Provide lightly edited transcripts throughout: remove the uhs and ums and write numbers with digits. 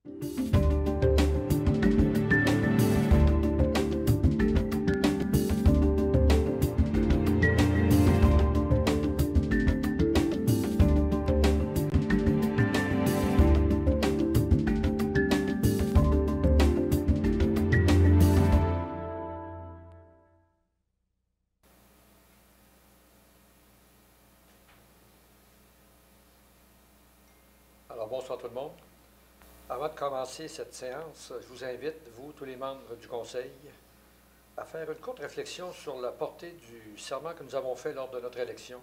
Alors, bonsoir tout le monde. Avant de commencer cette séance, je vous invite, vous, tous les membres du Conseil, à faire une courte réflexion sur la portée du serment que nous avons fait lors de notre élection,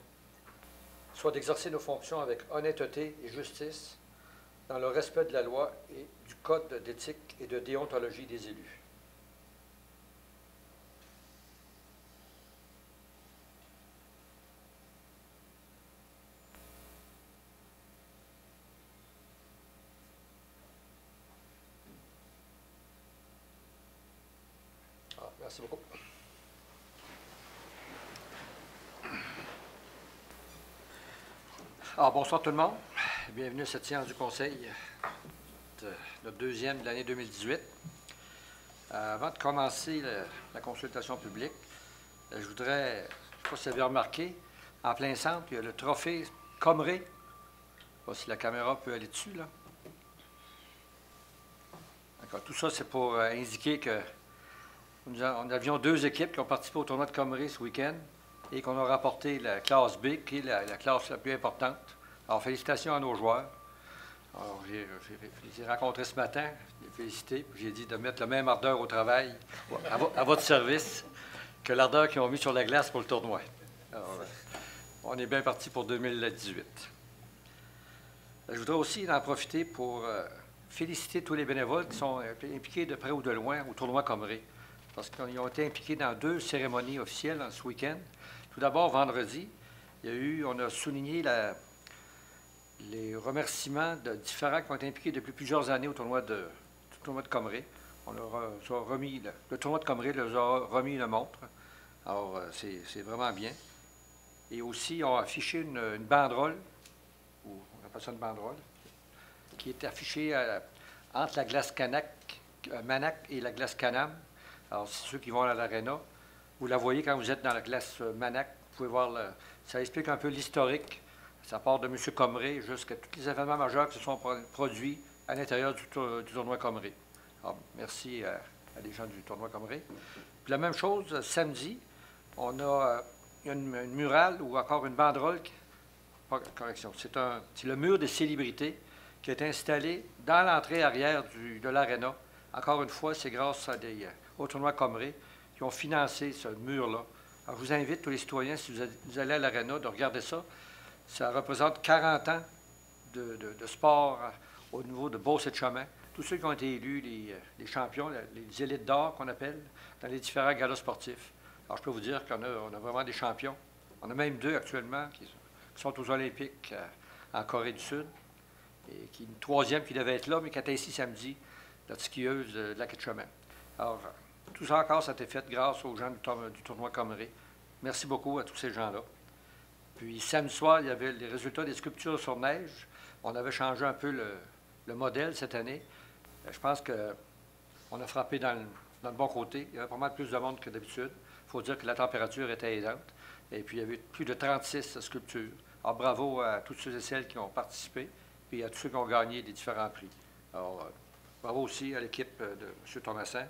soit d'exercer nos fonctions avec honnêteté et justice, dans le respect de la loi et du code d'éthique et de déontologie des élus. Merci beaucoup. Alors, bonsoir tout le monde. Bienvenue à cette séance du Conseil, notre deuxième de l'année 2018. Avant de commencer la consultation publique, je voudrais, je ne sais pas si vous avez remarqué, en plein centre, il y a le trophée Comré. Je ne sais pas si la caméra peut aller dessus, là. D'accord. Tout ça, c'est pour indiquer que nous avions deux équipes qui ont participé au tournoi de Comré ce week-end et qu'on a rapporté la classe B, qui est la classe la plus importante. Alors, félicitations à nos joueurs. Alors, je les ai rencontrés ce matin, je les ai félicités, puis j'ai dit de mettre la même ardeur au travail, à votre service, que l'ardeur qu'ils ont mis sur la glace pour le tournoi. Alors, on est bien parti pour 2018. Je voudrais aussi en profiter pour féliciter tous les bénévoles qui sont impliqués de près ou de loin au tournoi Comré, parce qu'ils ont été impliqués dans deux cérémonies officielles ce week-end. Tout d'abord, vendredi, on a souligné les remerciements de différents qui ont été impliqués depuis plusieurs années au tournoi de Comré. On leur a remis, le tournoi de Comré leur a remis une montre. Alors, c'est vraiment bien. Et aussi, on a affiché une banderole, ou on appelle ça une banderole, qui est affichée entre la glace Manac et la glace Canam. Alors, c'est ceux qui vont à l'Arena. Vous la voyez quand vous êtes dans la glace Manac. Vous pouvez voir, ça explique un peu l'historique. Ça part de M. Comré jusqu'à tous les événements majeurs qui se sont produits à l'intérieur du tournoi Comré. Alors, merci à les gens du tournoi Comré. Puis la même chose, samedi, on a une murale ou encore une banderole. Correction, c'est le mur des célébrités qui est installé dans l'entrée arrière de l'Arena. Encore une fois, c'est grâce au tournoi Comré qui ont financé ce mur-là. Alors, je vous invite, tous les citoyens, si vous allez à l'Arena, de regarder ça. Ça représente 40 ans de sport au niveau de Beauce et de Chemin. Tous ceux qui ont été élus, les champions, les élites d'or qu'on appelle, dans les différents galas sportifs. Alors, je peux vous dire qu'on a vraiment des champions. On a même deux actuellement qui sont aux Olympiques en Corée du Sud. Et une troisième qui devait être là, mais qui était ici samedi, la skieuse de la Quai-de-Chemin. Alors, tout ça encore, ça a été fait grâce aux gens du tournoi Comré. Merci beaucoup à tous ces gens-là. Puis, samedi soir, il y avait les résultats des sculptures sur neige. On avait changé un peu le modèle cette année. Je pense qu'on a frappé dans le bon côté. Il y avait pas mal plus de monde que d'habitude. Il faut dire que la température était aidante. Et puis, il y avait plus de 36 sculptures. Alors, bravo à tous ceux et celles qui ont participé, puis à tous ceux qui ont gagné des différents prix. Alors, bravo aussi à l'équipe de M. Thomasin,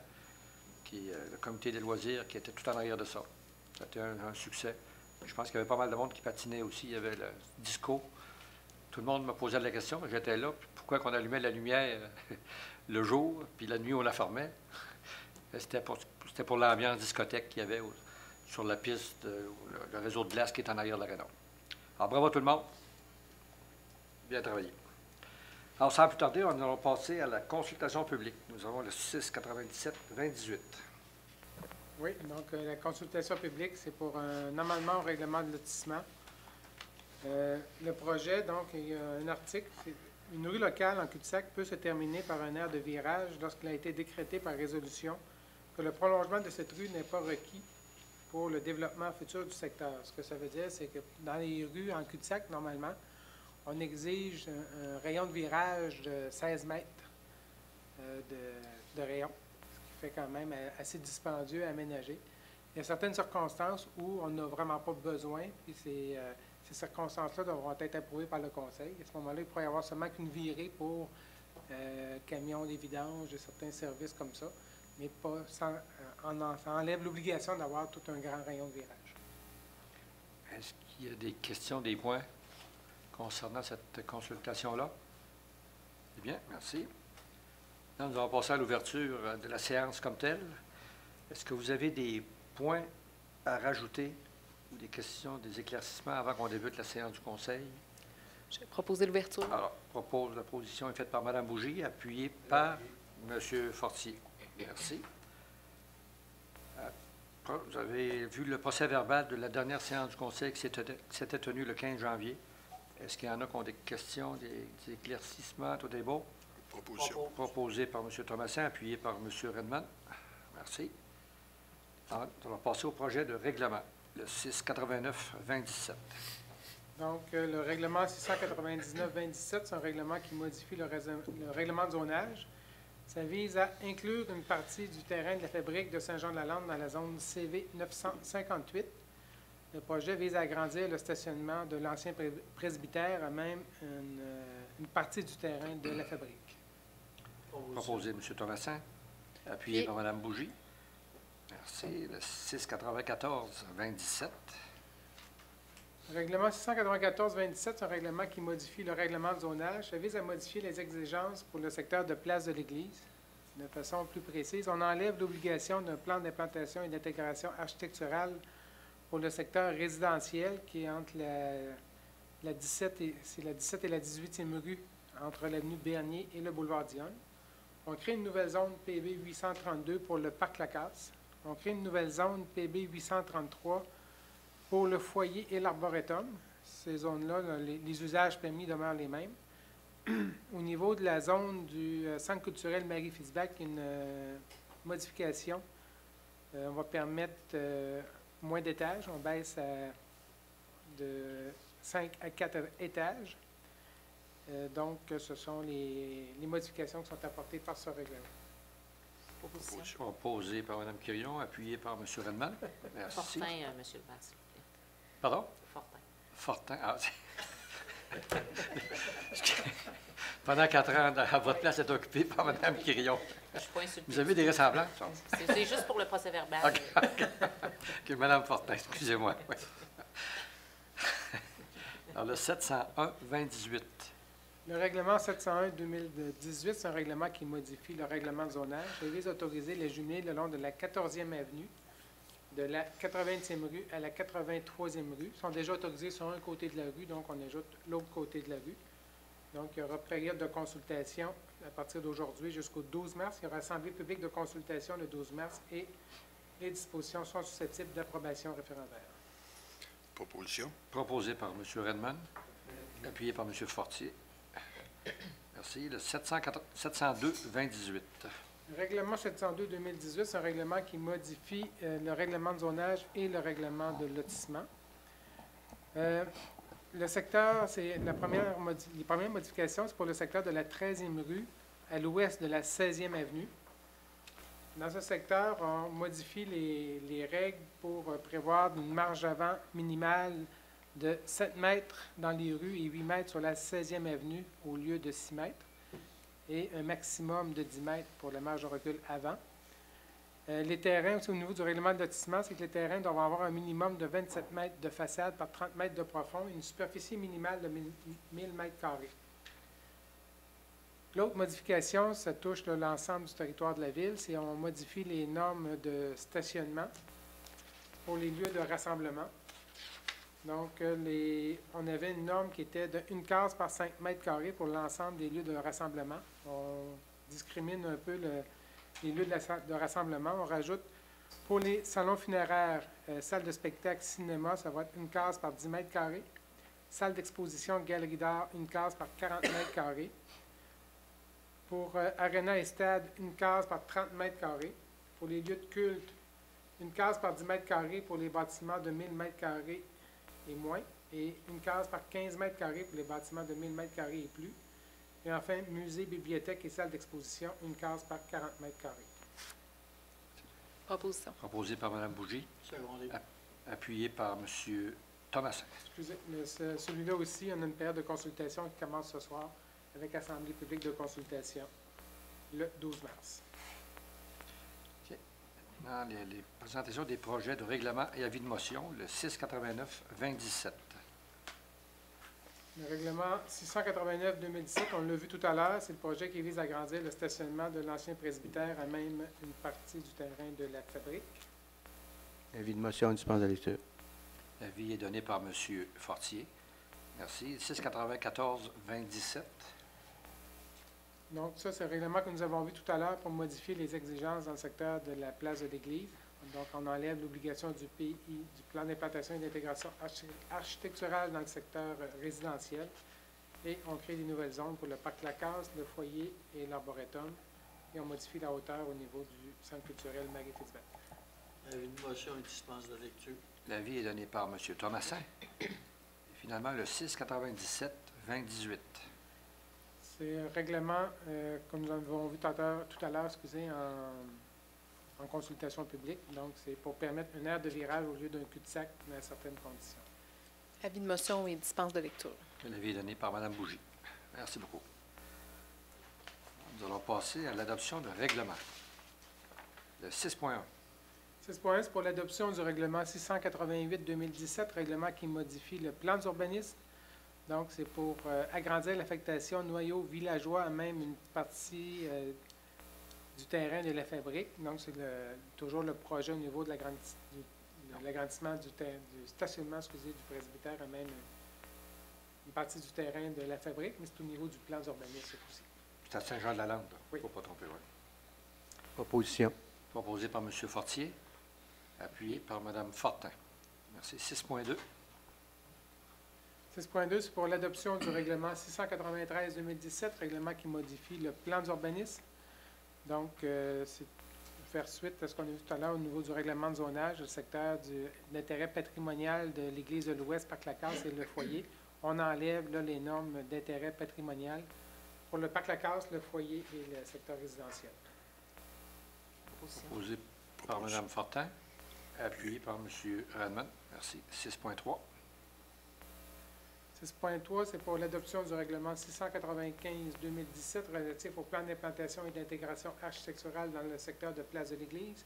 le comité des loisirs, qui était tout en arrière de ça. C'était un succès. Je pense qu'il y avait pas mal de monde qui patinait aussi. Il y avait le disco. Tout le monde me posait la question, j'étais là, pourquoi on allumait la lumière le jour, puis la nuit on la fermait. C'était pour l'ambiance discothèque qu'il y avait sur la piste, le réseau de glace qui est en arrière de l'Arena. Alors bravo à tout le monde. Bien travaillé. Alors sans plus tarder, on allons passer à la consultation publique. Nous avons le 697-2018. Oui, donc la consultation publique, c'est pour un amendement au règlement de lotissement. Le projet, donc, il y a un article, une rue locale en cul-de-sac peut se terminer par un aire de virage lorsqu'il a été décrété par résolution que le prolongement de cette rue n'est pas requis pour le développement futur du secteur. Ce que ça veut dire, c'est que dans les rues en cul-de-sac, normalement, on exige un rayon de virage de 16 mètres de rayons, ce qui fait quand même assez dispendieux à aménager. Il y a certaines circonstances où on n'a vraiment pas besoin, puis ces circonstances-là devront être approuvées par le conseil. À ce moment-là, il pourrait y avoir seulement qu'une virée pour camions des vidanges, de certains services comme ça, mais pas sans, ça enlève l'obligation d'avoir tout un grand rayon de virage. Est-ce qu'il y a des questions, des points concernant cette consultation-là? Eh bien, merci. Maintenant, nous allons passer à l'ouverture de la séance comme telle. Est-ce que vous avez des points à rajouter ou des questions, des éclaircissements avant qu'on débute la séance du Conseil? Je vais proposer l'ouverture. Alors, la proposition est faite par Mme Bougie, appuyée par M. Fortier. Merci. Vous avez vu le procès-verbal de la dernière séance du Conseil qui s'était tenue le 15 janvier. Est-ce qu'il y en a qui ont des questions, des éclaircissements? Tout est beau? Proposition. Proposé par M. Thomasin, appuyé par M. Redmond. Merci. Alors, on va passer au projet de règlement, le 689-2017. Donc, le règlement 699-2017, c'est un règlement qui modifie le règlement de zonage. Ça vise à inclure une partie du terrain de la fabrique de Saint-Jean-de-la-Lande dans la zone CV 958. Le projet vise à agrandir le stationnement de l'ancien presbytère à même une partie du terrain de la fabrique. Proposé M. Thomasin, appuyé par Mme Bougie. Merci. Le 694-2017. Le règlement 694-2017, c'est un règlement qui modifie le règlement de zonage. Ça vise à modifier les exigences pour le secteur de place de l'Église. De façon plus précise, on enlève l'obligation d'un plan d'implantation et d'intégration architecturale pour le secteur résidentiel qui est entre la 17 et la 18e rue, entre l'avenue Bernier et le boulevard Dionne. On crée une nouvelle zone PB 832 pour le parc Lacasse. On crée une nouvelle zone PB 833 pour le foyer et l'arboretum. Ces zones-là, les usages permis demeurent les mêmes. Au niveau de la zone du Centre culturel Marie-Fitzbach, une modification. On va permettre moins d'étages. On baisse de 5 à 4 étages. Donc, ce sont les modifications qui sont apportées par ce règlement. Proposition. Proposé par Mme Quirion, appuyé par M. Redmond. Merci. Fortin, M. le maire, s'il vous plaît. Pardon? Fortin. Fortin. Ah, pendant 4 ans, à votre place est occupée par Mme Quirion. Je suis pas insultée. Vous avez des ressemblances? C'est juste pour le procès-verbal. OK, Mme Fortin, excusez-moi. Oui. Alors, le 701-2018. Le règlement 701-2018, c'est un règlement qui modifie le règlement de zonage. Il vise à autoriser les jumelés le long de la 14e avenue, de la 80e rue à la 83e rue. Ils sont déjà autorisés sur un côté de la rue, donc on ajoute l'autre côté de la rue. Donc, il y aura période de consultation à partir d'aujourd'hui jusqu'au 12 mars. Il y aura assemblée publique de consultation le 12 mars et les dispositions sont susceptibles d'approbation référendaire. Proposition. Proposé par M. Redmond, appuyé par M. Fortier. Merci. Le 702-2018. Le règlement 702-2018, c'est un règlement qui modifie le règlement de zonage et le règlement de lotissement. Le secteur, c'est les premières modifications, c'est pour le secteur de la 13e rue à l'ouest de la 16e avenue. Dans ce secteur, on modifie les règles pour prévoir une marge avant minimale de 7 mètres dans les rues et 8 mètres sur la 16e avenue au lieu de 6 mètres et un maximum de 10 mètres pour la marge de recul avant. Les terrains, aussi au niveau du règlement de lotissement, c'est que les terrains doivent avoir un minimum de 27 mètres de façade par 30 mètres de profond et une superficie minimale de 1000 mètres carrés. L'autre modification, ça touche l'ensemble du territoire de la ville, c'est qu'on modifie les normes de stationnement pour les lieux de rassemblement. Donc, on avait une norme qui était de 1 case par 5 mètres carrés pour l'ensemble des lieux de rassemblement. On discrimine un peu les lieux de rassemblement. On rajoute pour les salons funéraires, salle de spectacle, cinéma, ça va être 1 case par 10 mètres carrés. Salle d'exposition, galerie d'art, 1 case par 40 mètres carrés. Pour aréna et stade, 1 case par 30 mètres carrés. Pour les lieux de culte, 1 case par 10 mètres carrés pour les bâtiments de 1000 mètres carrés et moins, et 1 case par 15 mètres carrés pour les bâtiments de 1000 mètres carrés et plus. Et enfin, musée, bibliothèque et salle d'exposition, une case par 40 mètres carrés. Proposition. Proposé par Mme Bougie, Secondé. appuyé par M. Thomasin. Excusez, mais celui-là aussi, on a une période de consultation qui commence ce soir avec Assemblée publique de consultation le 12 mars. Dans les présentations des projets de règlement et avis de motion, le 689-2017. Le règlement 689-2017, on l'a vu tout à l'heure, c'est le projet qui vise à agrandir le stationnement de l'ancien presbytère à même une partie du terrain de la fabrique. Avis de motion, dispense de lecture. L'avis est donné par M. Fortier. Merci. 694-2017. Donc, ça, c'est le règlement que nous avons vu tout à l'heure pour modifier les exigences dans le secteur de la place de l'Église. Donc, on enlève l'obligation du PI, du plan d'implantation et d'intégration architecturale dans le secteur résidentiel. Et on crée des nouvelles zones pour le parc Lacasse, le foyer et l'arboretum. Et on modifie la hauteur au niveau du centre culturel Marie-Fitzbert. Avis de motion et dispense de lecture. L'avis est donné par M. Thomasin. Et finalement, le 697-2018. C'est un règlement, comme nous avons vu tout à l'heure, en consultation publique. Donc, c'est pour permettre une aire de virage au lieu d'un cul-de-sac dans certaines conditions. Avis de motion et dispense de lecture. L'avis est donné par Mme Bougie. Merci beaucoup. Nous allons passer à l'adoption de règlement. Le 6.1. 6.1, c'est pour l'adoption du règlement 688-2017, règlement qui modifie le plan d'urbanisme. Donc, c'est pour agrandir l'affectation noyau villageois à même une partie du terrain de la fabrique. Donc, c'est toujours le projet au niveau de l'agrandissement du stationnement du presbytère à même une partie du terrain de la fabrique, mais c'est au niveau du plan d'urbanisme aussi. C'est à Saint-Jean-de-la-Lande. Il Oui. ne faut pas tromper. Ouais. Proposition. Proposé par M. Fortier, appuyé par Mme Fortin. Merci. 6.2. 6.2, c'est pour l'adoption du règlement 693-2017, règlement qui modifie le plan d'urbanisme. Donc, c'est pour faire suite à ce qu'on a vu tout à l'heure au niveau du règlement de zonage, le secteur d'intérêt patrimonial de l'Église de l'Ouest, Parc Lacasse et le foyer. On enlève là, les normes d'intérêt patrimonial pour le Parc Lacasse, le foyer et le secteur résidentiel. Proposition. Proposé par Mme Fortin, appuyé par M. Radman. Merci. 6.3. 6.3, c'est pour l'adoption du règlement 695-2017 relatif au plan d'implantation et d'intégration architecturale dans le secteur de Place de l'Église.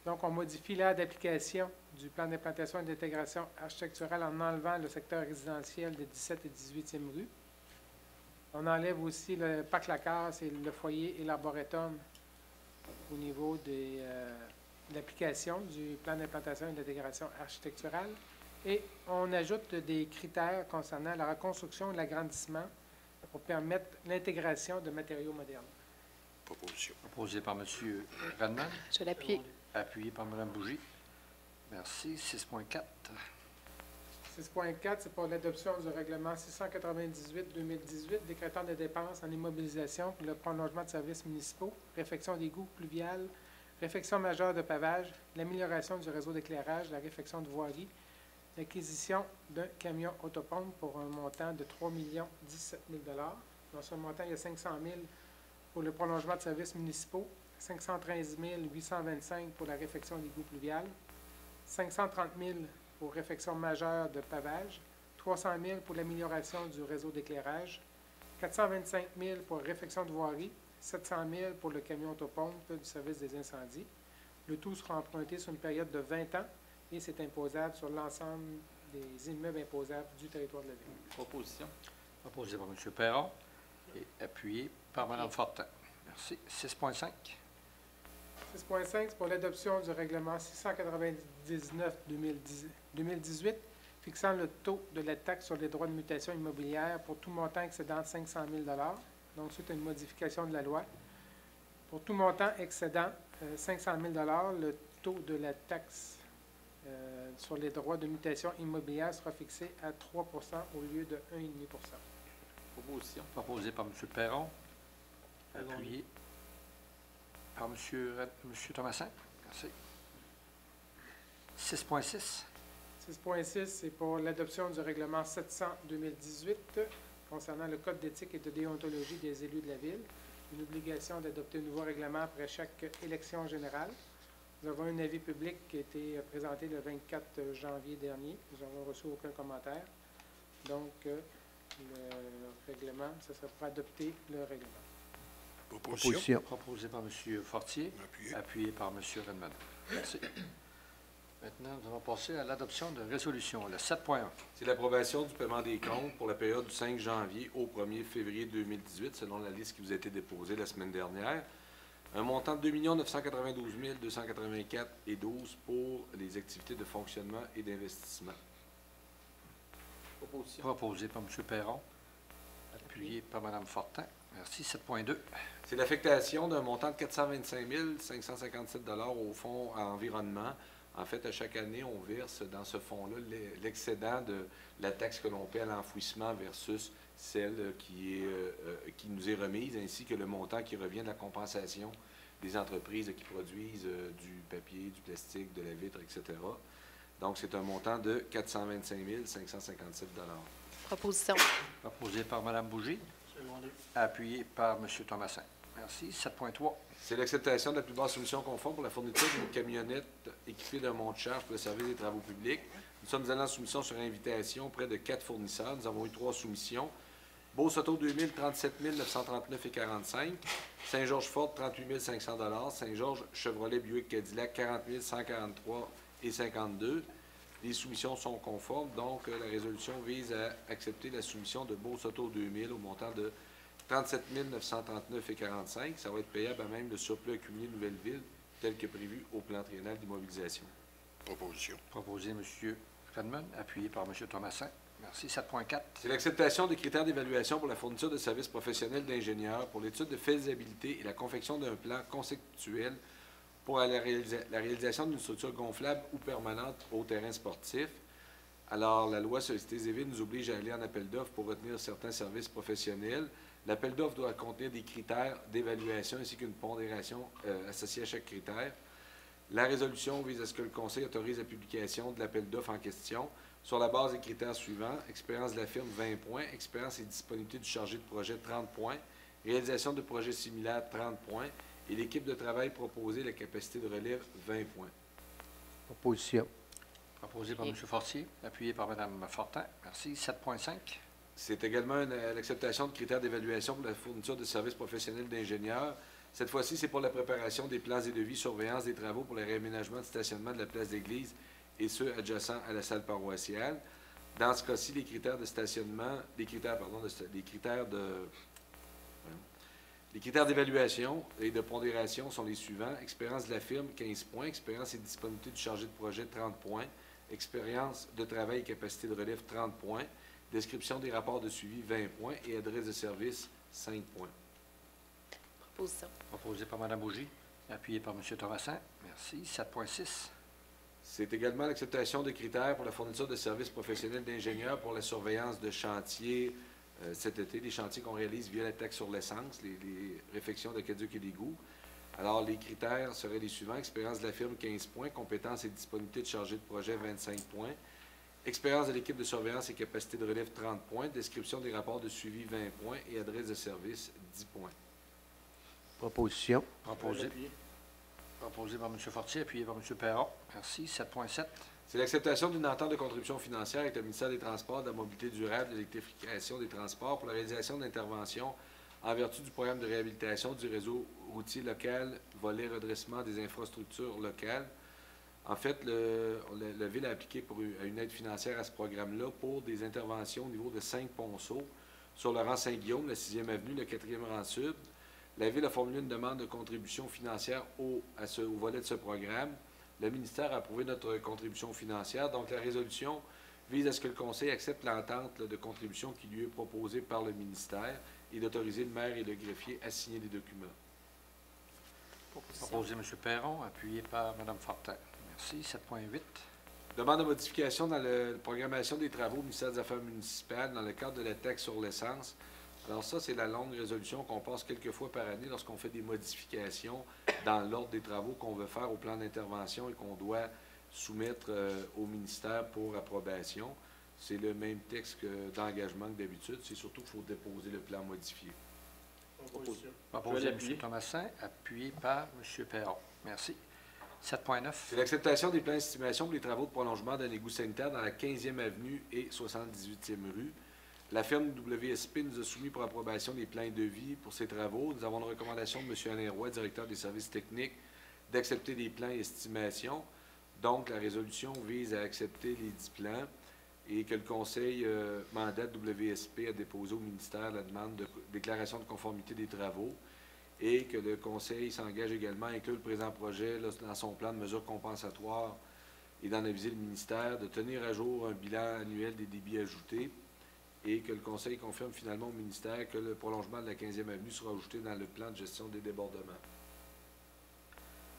Donc, on modifie l'aire d'application du plan d'implantation et d'intégration architecturale en enlevant le secteur résidentiel de 17 et 18e rue. On enlève aussi le parc Lacasse et le foyer et l'arboretum au niveau de l'application du plan d'implantation et d'intégration architecturale. Et on ajoute des critères concernant la reconstruction et l'agrandissement pour permettre l'intégration de matériaux modernes. Proposition. Proposé par M. Radman, Je l'appuie. appuyé par Mme Bougie. Merci. 6.4. 6.4, c'est pour l'adoption du règlement 698-2018 décrétant des dépenses en immobilisation pour le prolongement de services municipaux, réfection d'égouts pluviales, réfection majeure de pavage, l'amélioration du réseau d'éclairage, la réfection de voirie, l'acquisition d'un camion autopompe pour un montant de 3 017 000 $. Dans ce montant, il y a 500 000 pour le prolongement de services municipaux, 513 825 pour la réfection d'égouts pluviales, 530 000 pour réfection majeure de pavage, 300 000 pour l'amélioration du réseau d'éclairage, 425 000 pour réfection de voirie, 700 000 pour le camion autopompe du service des incendies. Le tout sera emprunté sur une période de 20 ans et c'est imposable sur l'ensemble des immeubles imposables du territoire de la ville. Proposition. Proposé par M. Perron et appuyé par Mme Fortin. Merci. 6.5. 6.5, c'est pour l'adoption du règlement 699-2018 fixant le taux de la taxe sur les droits de mutation immobilière pour tout montant excédant 500 000 $. Donc, c'est une modification de la loi. Pour tout montant excédant 500 000 $, le taux de la taxe sur les droits de mutation immobilière sera fixé à 3 % au lieu de 1,5 %. Proposition. Proposé par M. Perron, Secondé. appuyé par M. Thomasin. Merci. 6.6. 6.6, c'est pour l'adoption du règlement 700-2018 concernant le code d'éthique et de déontologie des élus de la Ville, une obligation d'adopter un nouveau règlement après chaque élection générale. Nous avons un avis public qui a été présenté le 24 janvier dernier. Nous n'avons reçu aucun commentaire. Donc, le règlement, ce serait pour adopter le règlement. Proposition. Proposé par M. Fortier, Appuyé. appuyé par M. Redmond. Merci. Maintenant, nous allons passer à l'adoption de résolution, le 7.1. C'est l'approbation du paiement des comptes pour la période du 5 janvier au 1er février 2018, selon la liste qui vous a été déposée la semaine dernière. Un montant de 2 992 284,12 pour les activités de fonctionnement et d'investissement. Proposition. Proposé par M. Perron, appuyé par Mme Fortin. Merci. 7.2. C'est l'affectation d'un montant de 425 557 au fonds à environnement. En fait, à chaque année, on verse dans ce fonds-là l'excédent de la taxe que l'on paie à l'enfouissement versus celle qui nous est remise, ainsi que le montant qui revient de la compensation des entreprises qui produisent du papier, du plastique, de la vitre, etc. Donc, c'est un montant de 425 557 Proposition. Proposé par Mme Bougie, Secondé. appuyé par M. Thomasin. Merci. 7.3. C'est l'acceptation de la plus basse solution conforme pour la fourniture d'une camionnette équipée d'un monte charge pour le service des travaux publics. Nous sommes allés en soumission sur invitation auprès de 4 fournisseurs. Nous avons eu 3 soumissions. Beauce Auto 2000, 37 939,45 $. Saint-Georges-Ford, 38 500 $. Saint-Georges Chevrolet Buick Cadillac, 40 143,52 $. Les soumissions sont conformes, donc la résolution vise à accepter la soumission de Beauce Auto 2000 au montant de 37 939,45 $. Ça va être payable à même le surplus accumulé Nouvelle-Ville, tel que prévu au plan triennal d'immobilisation. Proposition. Proposé M. Redmond, appuyé par M. Thomasin. Merci. 7.4. C'est l'acceptation des critères d'évaluation pour la fourniture de services professionnels d'ingénieurs pour l'étude de faisabilité et la confection d'un plan conceptuel pour la réalisation d'une structure gonflable ou permanente au terrain sportif. Alors, la loi sur les cités et villes nous oblige à aller en appel d'offres pour retenir certains services professionnels. L'appel d'offres doit contenir des critères d'évaluation ainsi qu'une pondération associée à chaque critère. La résolution vise à ce que le Conseil autorise la publication de l'appel d'offres en question sur la base des critères suivants: expérience de la firme, 20 points; expérience et disponibilité du chargé de projet, 30 points; réalisation de projets similaires, 30 points; et l'équipe de travail proposée, la capacité de relève, 20 points. Proposition. Proposé par M. Fortier, appuyé par Mme Fortin. Merci. 7.5. C'est également l'acceptation de critères d'évaluation pour la fourniture de services professionnels d'ingénieurs. Cette fois-ci, c'est pour la préparation des plans et devis, surveillance des travaux pour le réaménagement de stationnement de la place d'église et ceux adjacents à la salle paroissiale. Dans ce cas-ci, les critères de stationnement, les critères d'évaluation et de pondération sont les suivants: expérience de la firme, 15 points; expérience et disponibilité du chargé de projet, 30 points; expérience de travail et capacité de relève, 30 points; description des rapports de suivi, 20 points; et adresse de service, 5 points. Proposition. Proposé par Mme Bougie, appuyé par M. Thomasin. Merci. 7.6. C'est également l'acceptation de critères pour la fourniture de services professionnels d'ingénieurs pour la surveillance de chantiers cet été, des chantiers qu'on réalise via la taxe sur l'essence, les réfections d'aqueducs et d'égouts. Alors, les critères seraient les suivants: expérience de la firme, 15 points; compétences et disponibilité de chargé de projet, 25 points; expérience de l'équipe de surveillance et capacité de relève, 30 points; description des rapports de suivi, 20 points; et adresse de service, 10 points. Proposition. Proposé par M. Fortier, appuyé par M. Perron. Merci. 7.7. C'est l'acceptation d'une entente de contribution financière avec le ministère des Transports, de la Mobilité durable, de l'électrification des transports pour la réalisation d'interventions en vertu du programme de réhabilitation du réseau routier local, volet redressement des infrastructures locales. En fait, la Ville a appliqué à une aide financière à ce programme-là pour des interventions au niveau de 5 ponceaux sur le rang Saint-Guillaume, la 6e avenue, le 4e rang sud. La Ville a formulé une demande de contribution financière au volet de ce programme. Le ministère a approuvé notre contribution financière. Donc, la résolution vise à ce que le Conseil accepte l'entente de contribution qui lui est proposée par le ministère et d'autoriser le maire et le greffier à signer les documents. Proposition. Proposé M. Perron, appuyé par Mme Fortin. Merci. 7.8. Demande de modification dans la programmation des travaux au ministère des Affaires municipales dans le cadre de la taxe sur l'essence. Alors ça, c'est la longue résolution qu'on passe quelques fois par année lorsqu'on fait des modifications dans l'ordre des travaux qu'on veut faire au plan d'intervention et qu'on doit soumettre au ministère pour approbation. C'est le même texte d'engagement que d'habitude. C'est surtout qu'il faut déposer le plan modifié. Proposition. Proposé Je vais par M. l'appuyer. Thomasin, appuyé par M. Perron. Merci. 7.9. C'est l'acceptation des plans d'estimation pour les travaux de prolongement d'un égout sanitaire dans la 15e avenue et 78e rue. La firme WSP nous a soumis pour approbation des plans de devis pour ces travaux. Nous avons une recommandation de M. Alain Roy, directeur des services techniques, d'accepter les plans et estimations. Donc, la résolution vise à accepter les 10 plans et que le Conseil mandate WSP à déposer au ministère la demande de déclaration de conformité des travaux et que le Conseil s'engage également à inclure le présent projet là, dans son plan de mesures compensatoires et d'en aviser le ministère, de tenir à jour un bilan annuel des débits ajoutés et que le Conseil confirme finalement au ministère que le prolongement de la 15e avenue sera ajouté dans le plan de gestion des débordements.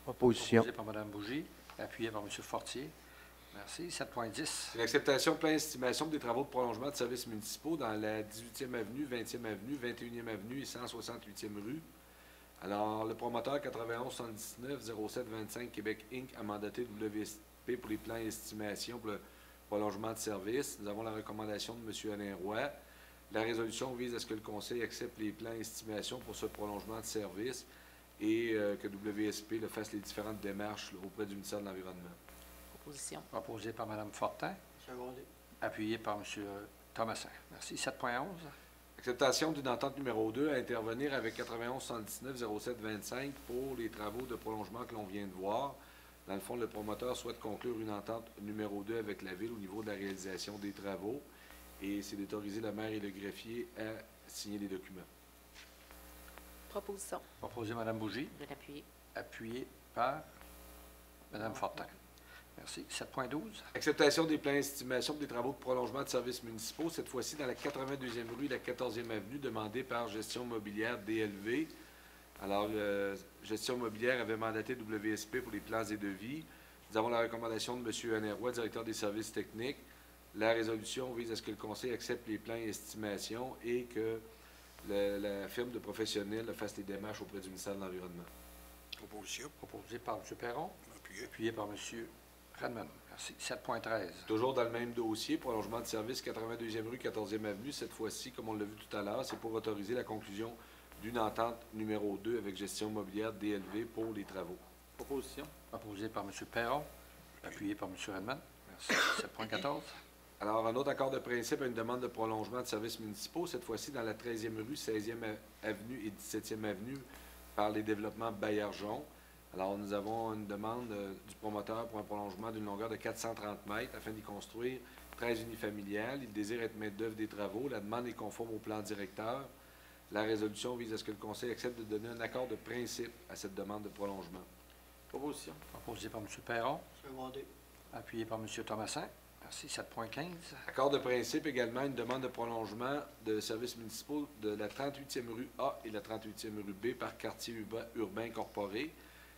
Proposition. Proposé par Mme Bougie, appuyé par M. Fortier. Merci. 7.10. C'est l'acceptation de plan d'estimation des travaux de prolongement de services municipaux dans la 18e avenue, 20e avenue, 21e avenue et 168e rue. Alors, le promoteur 91-79-07-25 Québec Inc. a mandaté WSP pour les plans et estimations pour le prolongement de service. Nous avons la recommandation de M. Alain Roy. La résolution vise à ce que le Conseil accepte les plans et estimations pour ce prolongement de service et que WSP fasse les différentes démarches auprès du ministère de l'Environnement. Proposition. Proposé par Mme Fortin, Secondé. appuyé par M. Thomasin. Merci. 7.11. Acceptation d'une entente numéro 2 à intervenir avec 91-79-07-25 pour les travaux de prolongement que l'on vient de voir. Dans le fond, le promoteur souhaite conclure une entente numéro 2 avec la Ville au niveau de la réalisation des travaux et c'est d'autoriser le maire et le greffier à signer les documents. Proposition. Proposé Mme Bougie, Je vais l'appuyer. appuyé par Mme Fortin. Merci. 7.12. Acceptation des plans d'estimation des travaux de prolongement de services municipaux, cette fois-ci dans la 82e rue et la 14e avenue, demandée par Gestion mobilière DLV. Alors, Gestion mobilière avait mandaté WSP pour les plans et devis. Nous avons la recommandation de M. Alain Roy, directeur des services techniques. La résolution vise à ce que le Conseil accepte les plans et estimations et que la firme de professionnels fasse les démarches auprès du ministère de l'Environnement. Proposition. Proposé par M. Perron, Appuyé. appuyé par M. Redmond. Merci. 7.13. Toujours dans le même dossier, prolongement de service 82e rue, 14e avenue. Cette fois-ci, comme on l'a vu tout à l'heure, c'est pour autoriser la conclusion d'une entente numéro 2 avec Gestion mobilière DLV pour les travaux. Proposition. Proposé par M. Perron, appuyé par M. Redmond. Merci. 7.14. Alors, un autre accord de principe à une demande de prolongement de services municipaux, cette fois-ci dans la 13e rue, 16e avenue et 17e avenue par les développements Baillargeon. Alors, nous avons une demande du promoteur pour un prolongement d'une longueur de 430 mètres afin d'y construire 13 unifamiliales. Il désire être maître d'œuvre des travaux. La demande est conforme au plan directeur. La résolution vise à ce que le Conseil accepte de donner un accord de principe à cette demande de prolongement. Proposition. Proposé par M. Perron, Secondé. appuyé par M. Thomasin. Merci. 7.15. Accord de principe également, une demande de prolongement de services municipaux de la 38e rue A et la 38e rue B par quartier urbain incorporé.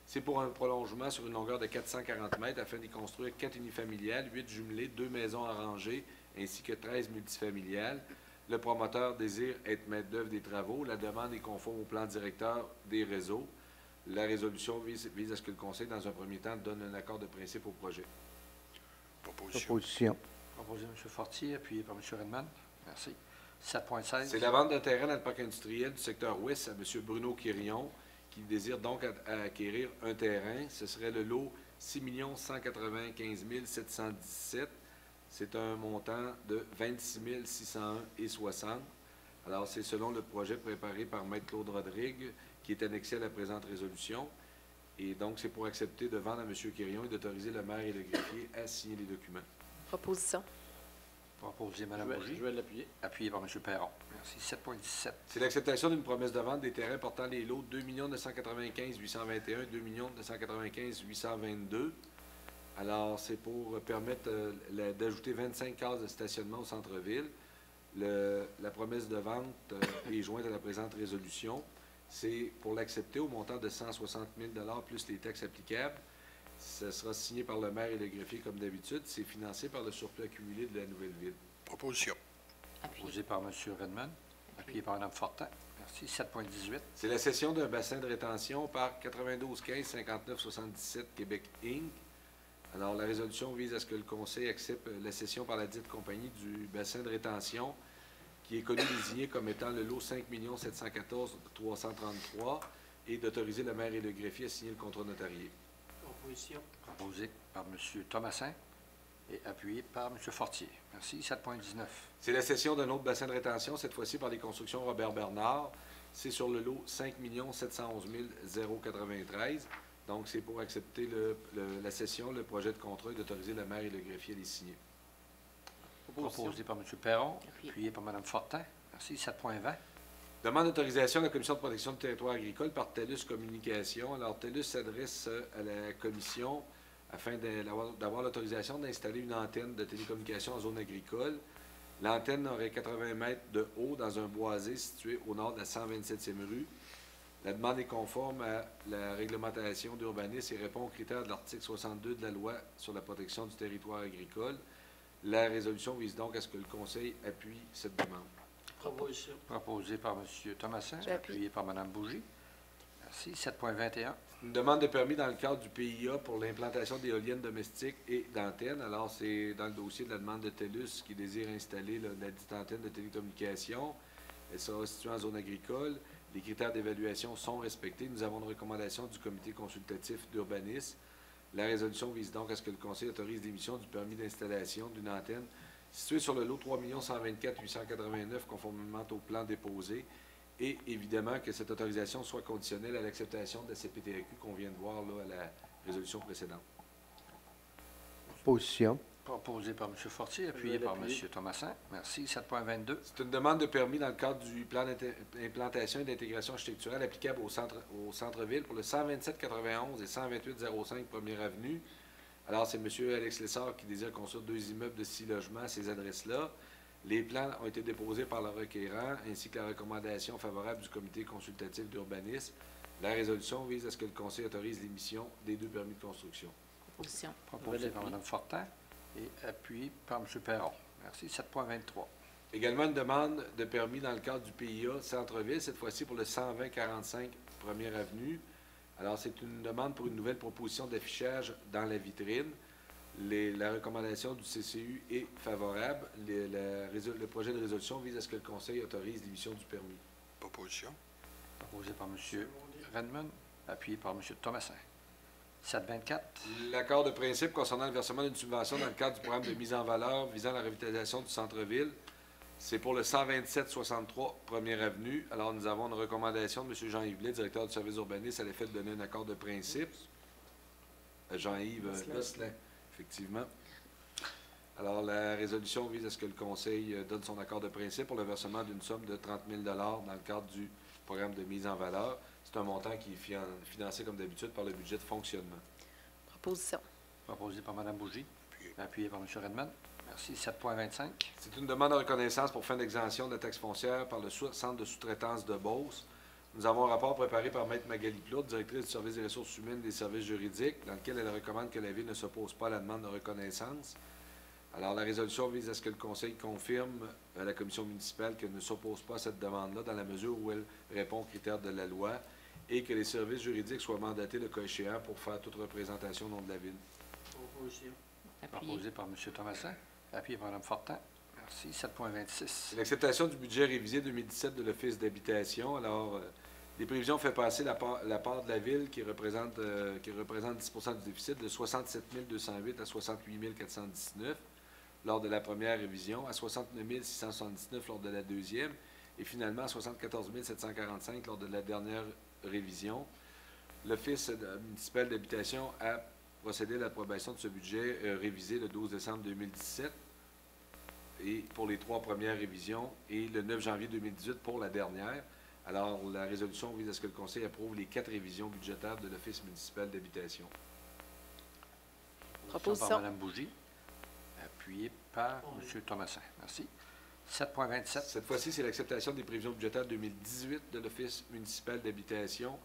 C'est pour un prolongement sur une longueur de 440 mètres afin d'y construire 4 unifamiliales, 8 jumelées, 2 maisons arrangées ainsi que 13 multifamiliales. Le promoteur désire être maître d'œuvre des travaux. La demande est conforme au plan directeur des réseaux. La résolution vise à ce que le Conseil, dans un premier temps, donne un accord de principe au projet. Proposition. Proposition. Proposé M. Fortier, appuyé par M. Redmond. Merci. 7.16. C'est la vente d'un terrain dans le parc industriel du secteur ouest à M. Bruno Quirion, qui désire donc acquérir un terrain. Ce serait le lot 6 195 717. C'est un montant de 26 601,60. Alors, c'est selon le projet préparé par Maître Claude Rodrigue, qui est annexé à la présente résolution. Et donc, c'est pour accepter de vendre à M. Quirion et d'autoriser le maire et le greffier à signer les documents. Proposition. Proposé Mme Bougie, Je vais l'appuyer. appuyé par M. Perron. Merci. 7.17. C'est l'acceptation d'une promesse de vente des terrains portant les lots 2 995 821, 2 995 822. Alors, c'est pour permettre d'ajouter 25 cases de stationnement au centre-ville. La promesse de vente est jointe à la présente résolution. C'est pour l'accepter au montant de 160 000 plus les taxes applicables. Ce sera signé par le maire et le greffier comme d'habitude. C'est financé par le surplus accumulé de la nouvelle ville. Proposition. Appuyé. Proposé par M. Redmond, appuyé par Mme Fortin. Merci. 7.18. C'est la cession d'un bassin de rétention par 92 15 59 77 Québec Inc. Alors, la résolution vise à ce que le Conseil accepte la cession par la dite compagnie du bassin de rétention qui est connu désigné comme étant le lot 5 714 333 et d'autoriser le maire et le greffier à signer le contrat notarié. Proposition. Proposé par M. Thomassin et appuyé par M. Fortier. Merci. 7.19. C'est la cession d'un autre bassin de rétention, cette fois-ci par les constructions Robert Bernard. C'est sur le lot 5 711 093. Donc, c'est pour accepter la cession, le projet de contrat et d'autoriser le maire et le greffier à les signer. Proposé par M. Perron, Appuyé. appuyé par Mme Fortin. Merci. 7.20. Demande d'autorisation de la Commission de protection du territoire agricole par TELUS Communication. Alors, TELUS s'adresse à la Commission afin d'avoir l'autorisation d'installer une antenne de télécommunication en zone agricole. L'antenne aurait 80 mètres de haut dans un boisé situé au nord de la 127e rue. La demande est conforme à la réglementation d'urbanisme et répond aux critères de l'article 62 de la loi sur la protection du territoire agricole. La résolution vise donc à ce que le Conseil appuie cette demande. Proposition. Proposé par M. Thomassin, J'appuie. appuyé par Mme Bougie. Merci. 7.21. Une demande de permis dans le cadre du PIA pour l'implantation d'éoliennes domestiques et d'antennes. Alors, c'est dans le dossier de la demande de TELUS qui désire installer la dite antenne de télécommunication. Elle sera située en zone agricole. Les critères d'évaluation sont respectés. Nous avons une recommandation du comité consultatif d'urbanisme. La résolution vise donc à ce que le Conseil autorise l'émission du permis d'installation d'une antenne située sur le lot 3 124 889 conformément au plan déposé. Et évidemment que cette autorisation soit conditionnelle à l'acceptation de la CPTAQ qu'on vient de voir là, à la résolution précédente. Proposition. Proposé par M. Fortier, appuyé par M. Thomassin. Merci. 7.22. C'est une demande de permis dans le cadre du plan d'implantation et d'intégration architecturale applicable au centre-ville pour le 127-91 et 128-05 Première Avenue. Alors, c'est M. Alex Lessard qui désire construire 2 immeubles de 6 logements à ces adresses-là. Les plans ont été déposés par le requérant ainsi que la recommandation favorable du comité consultatif d'urbanisme. La résolution vise à ce que le Conseil autorise l'émission des 2 permis de construction. Proposition. Proposé par Mme Fortin et appuyé par M. Perron. Merci. 7.23. Également une demande de permis dans le cadre du PIA Centre-Ville, cette fois-ci pour le 120-45 Première Avenue. Alors, c'est une demande pour une nouvelle proposition d'affichage dans la vitrine. La recommandation du CCU est favorable. Le projet de résolution vise à ce que le Conseil autorise l'émission du permis. Proposition. Proposé par M. Redmond, appuyé par M. Thomassin. 7.24. L'accord de principe concernant le versement d'une subvention dans le cadre du programme de mise en valeur visant la revitalisation du centre-ville, c'est pour le 127-63 Première Avenue. Alors, nous avons une recommandation de M. Jean-Yves Blais, directeur du service urbaniste, à l'effet de donner un accord de principe. Jean-Yves Gosselin, effectivement. Alors, la résolution vise à ce que le Conseil donne son accord de principe pour le versement d'une somme de 30 000 dans le cadre du programme de mise en valeur. C'est un montant qui est financé, comme d'habitude, par le budget de fonctionnement. Proposition. Proposé par Mme Bougie, appuyé par M. Redmond. Merci. 7.25. C'est une demande de reconnaissance pour fin d'exemption de la taxe foncière par le Centre de sous-traitance de Beauce. Nous avons un rapport préparé par Maître Magali Plourde, directrice du service des ressources humaines et des services juridiques, dans lequel elle recommande que la Ville ne s'oppose pas à la demande de reconnaissance. Alors, la résolution vise à ce que le Conseil confirme à la Commission municipale qu'elle ne s'oppose pas à cette demande-là dans la mesure où elle répond aux critères de la loi et que les services juridiques soient mandatés le cas échéant pour faire toute représentation au nom de la Ville. Proposition. Appuyé. Proposé par M. Thomassin, appuyé par Mme Fortin. Merci. 7.26. C'est l'acceptation du budget révisé 2017 de l'Office d'habitation. Alors, les prévisions fait passer la part de la Ville qui représente 10 du déficit de 67 208 à 68 419 lors de la première révision, à 69 679 lors de la deuxième et finalement à 74 745 lors de la dernière révision. L'Office municipal d'habitation a procédé à l'approbation de ce budget révisé le 12 décembre 2017 et pour les 3 premières révisions et le 9 janvier 2018 pour la dernière. Alors, la résolution vise à ce que le Conseil approuve les 4 révisions budgétaires de l'Office municipal d'habitation. Proposition. Par Mme Bougie, appuyé par M. Thomassin. Merci. 7.27. Cette fois-ci, c'est l'acceptation des prévisions budgétaires 2018 de l'Office municipal d'habitation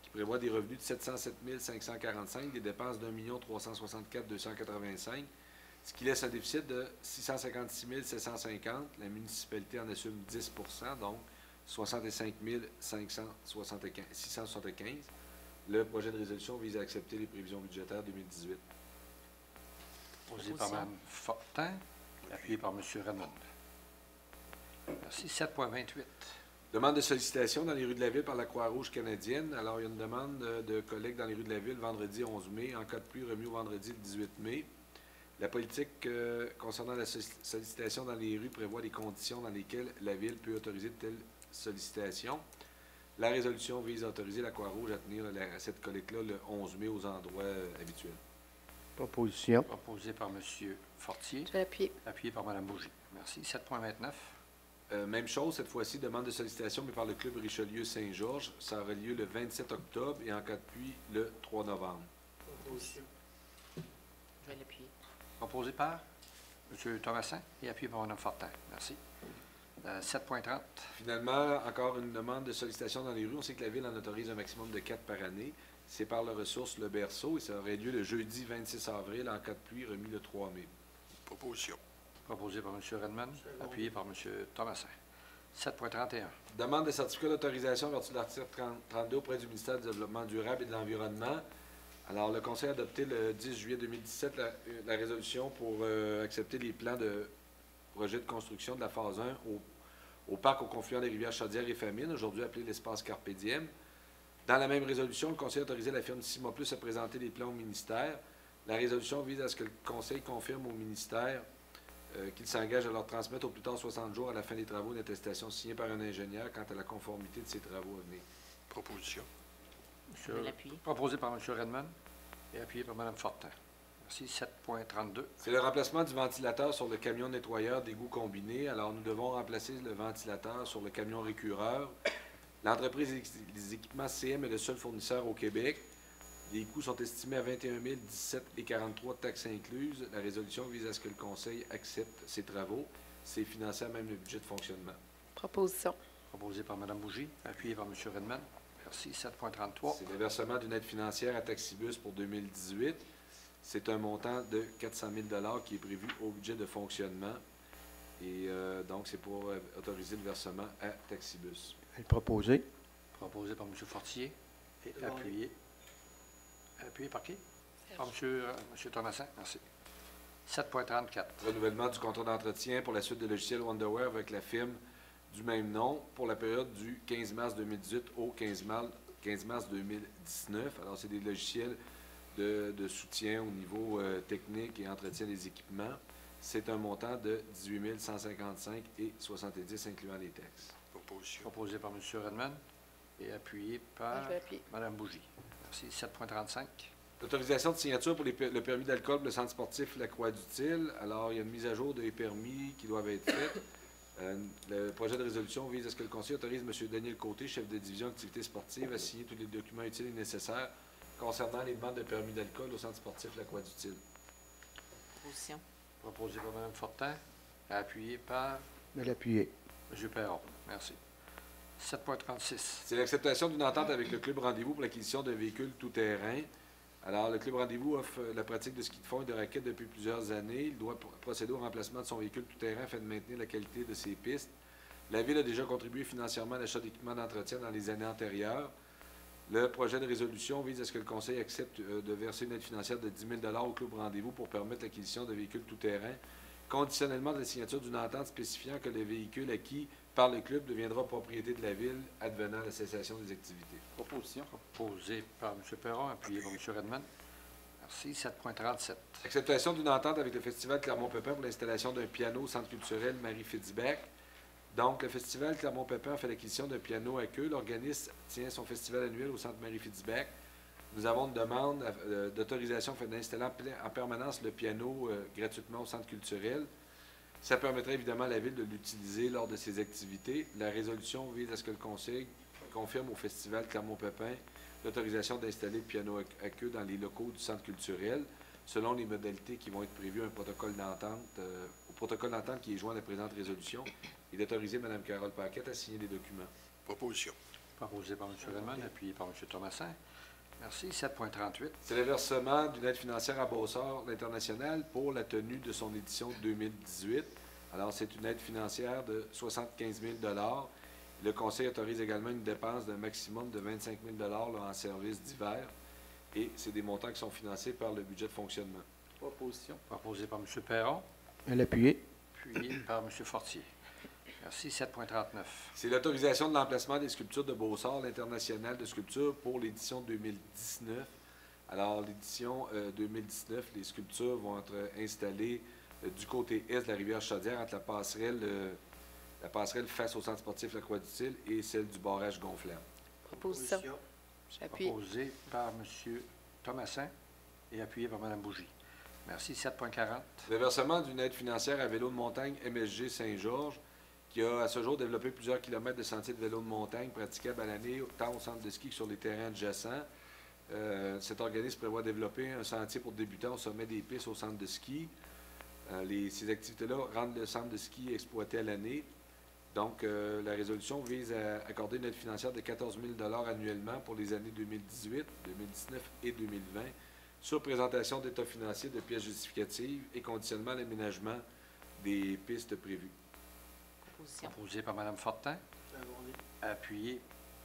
qui prévoit des revenus de 707 545, des dépenses d'1 364 285, ce qui laisse un déficit de 656 750. La municipalité en assume 10 donc 65 675. Le projet de résolution vise à accepter les prévisions budgétaires 2018. Proposé par Proposition. Mme Fortin, appuyé par M. Raymond. Merci. 7.28. Demande de sollicitation dans les rues de la Ville par la Croix-Rouge canadienne. Alors, il y a une demande de collecte dans les rues de la Ville vendredi 11 mai, en cas de pluie remis au vendredi le 18 mai. La politique concernant la sollicitation dans les rues prévoit les conditions dans lesquelles la Ville peut autoriser de telles sollicitations. La résolution vise à autoriser la Croix-Rouge à tenir cette collecte-là le 11 mai aux endroits habituels. Proposition. Proposé par M. Fortier, Je vais l'appuyer. appuyé par Mme Bougie. Merci. 7.29. Même chose, cette fois-ci, demande de sollicitation, mais par le club Richelieu-Saint-Georges. Ça aura lieu le 27 octobre et en cas de pluie, le 3 novembre. Proposition. Je vais l'appuyer. Proposé par M. Thomasin et appuyé par Mme Fortin. Merci. 7.30. Finalement, encore une demande de sollicitation dans les rues. On sait que la Ville en autorise un maximum de 4 par année. C'est par le ressource Le Berceau et ça aurait lieu le jeudi 26 avril en cas de pluie, remis le 3 mai. Proposition. Proposé par M. Redmond, Second. appuyé par M. Thomasin. 7.31. Demande de certificat d'autorisation en vertu de l'article 32 auprès du ministère du Développement durable et de l'Environnement. Alors, le Conseil a adopté le 10 juillet 2017 la résolution pour accepter les plans de projet de construction de la phase 1 au parc au confluent des rivières Chaudière et Famine, aujourd'hui appelé l'espace Carpe Diem. Dans la même résolution, le Conseil a autorisé la firme 6 mois plus à présenter les plans au ministère. La résolution vise à ce que le Conseil confirme au ministère qu'il s'engage à leur transmettre au plus tard 60 jours à la fin des travaux une attestation signée par un ingénieur quant à la conformité de ces travaux à venir. Proposition. Je vais l'appuyer. Proposé par M. Redmond et appuyé par Mme Fortin. Merci. 7.32. C'est le remplacement du ventilateur sur le camion nettoyeur d'égout combiné. Alors, nous devons remplacer le ventilateur sur le camion récureur. L'entreprise des équipements CM est le seul fournisseur au Québec. Les coûts sont estimés à 21 017,43 taxes incluses. La résolution vise à ce que le Conseil accepte ces travaux. C'est financé à même le budget de fonctionnement. Proposition. Proposé par Mme Bougie, appuyé par M. Redmond. Merci. 7.33. C'est le versement d'une aide financière à Taxibus pour 2018. C'est un montant de 400 000 qui est prévu au budget de fonctionnement. Et donc, c'est pour autoriser le versement à Taxibus. Elle proposée. Proposé par M. Fortier et Second. appuyé. Appuyé par qui? Par M. Thomasin. Merci. 7.34. Renouvellement du contrat d'entretien pour la suite de logiciels Wonderware avec la firme du même nom pour la période du 15 mars 2018 au 15 mars 2019. Alors, c'est des logiciels de soutien au niveau technique et entretien des équipements. C'est un montant de 18 155 et 70 incluant les taxes. Proposition. Proposé par M. Redmond et appuyé par Je vais appuyer. Mme Bougie. Merci. 7.35. L'autorisation de signature pour le permis d'alcool pour le centre sportif La Croix-du-Til. Alors, il y a une mise à jour des permis qui doivent être faites. Le projet de résolution vise à ce que le Conseil autorise M. Daniel Côté, chef de division activités sportives, à signer tous les documents utiles et nécessaires concernant les demandes de permis d'alcool au centre sportif La Croix-du-Til. Proposition. Proposé par Mme Fortin, appuyé par De l'appuyer. M. Perron. Merci. 7.36. C'est l'acceptation d'une entente avec le Club Rendez-vous pour l'acquisition d'un véhicule tout-terrain. Alors, le Club Rendez-vous offre la pratique de ski de fond et de raquettes depuis plusieurs années. Il doit procéder au remplacement de son véhicule tout-terrain afin de maintenir la qualité de ses pistes. La Ville a déjà contribué financièrement à l'achat d'équipements d'entretien dans les années antérieures. Le projet de résolution vise à ce que le Conseil accepte de verser une aide financière de 10 000 au Club Rendez-vous pour permettre l'acquisition de véhicules tout-terrain, conditionnellement de la signature d'une entente spécifiant que le véhicule acquis par le club deviendra propriété de la Ville advenant la cessation des activités. Proposition. Proposé par M. Perron, appuyé par M. Redmond. Merci. 7.37. Acceptation d'une entente avec le Festival Clermont-Pepin pour l'installation d'un piano au Centre culturel Marie-Fitzbach. Donc, le Festival Clermont-Pepin fait l'acquisition d'un piano à queue. L'organisme tient son festival annuel au Centre Marie-Fitzbach. Nous avons une demande d'autorisation afin d'installer en permanence le piano gratuitement au Centre culturel. Ça permettrait évidemment à la Ville de l'utiliser lors de ses activités. La résolution vise à ce que le Conseil confirme au Festival Clermont-Pepin l'autorisation d'installer le piano à queue dans les locaux du Centre culturel, selon les modalités qui vont être prévues, un protocole d'entente, au protocole d'entente qui est joint à la présente résolution, et d'autoriser Mme Carole Paquette à signer les documents. Proposition. Proposé par M. Redmond, appuyé par M. Thomasin. Merci. 7.38. C'est le versement d'une aide financière à Beausort International pour la tenue de son édition 2018. Alors, c'est une aide financière de 75 000 $. Le Conseil autorise également une dépense d'un maximum de 25 000 $ en services divers. Et c'est des montants qui sont financés par le budget de fonctionnement. Proposition. Proposé par M. Perron, À l'appuyer. appuyé par M. Fortier. Merci. 7.39. C'est l'autorisation de l'emplacement des sculptures de Beausort, l'International de sculpture, pour l'édition 2019. Alors, l'édition 2019, les sculptures vont être installées du côté est de la rivière Chaudière, entre la passerelle face au centre sportif La Croix-du-Til et celle du barrage gonflable. Proposition. J'appuie. Proposé par M. Thomasin et appuyé par Mme Bougie. Merci. 7.40. Le versement d'une aide financière à vélo de montagne MSG Saint-Georges, qui a à ce jour développé plusieurs kilomètres de sentiers de vélo de montagne praticables à l'année, tant au centre de ski que sur les terrains adjacents. Cet organisme prévoit développer un sentier pour débutants au sommet des pistes au centre de ski. Ces activités-là rendent le centre de ski exploité à l'année. Donc, la résolution vise à accorder une aide financière de 14 000 annuellement pour les années 2018, 2019 et 2020, sur présentation d'état financier de pièces justificatives et conditionnement à l'aménagement des pistes prévues. Proposition. Proposé par Mme Fortin, Abordé. appuyé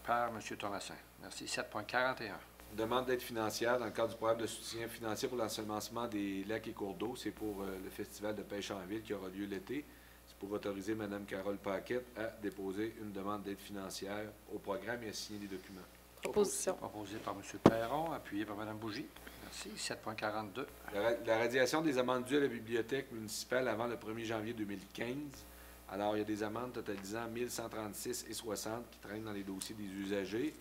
par M. Thomasin. Merci. 7.41. Demande d'aide financière dans le cadre du programme de soutien financier pour l'ensemencement des lacs et cours d'eau. C'est pour le festival de pêche en ville qui aura lieu l'été. C'est pour autoriser Mme Carole Paquette à déposer une demande d'aide financière au programme et à signer des documents. Proposition. Proposé par M. Perron, appuyé par Mme Bougie. Merci. 7.42. La radiation des amendes dues à la bibliothèque municipale avant le 1er janvier 2015. Alors, il y a des amendes totalisant 1136,60 qui traînent dans les dossiers des usagers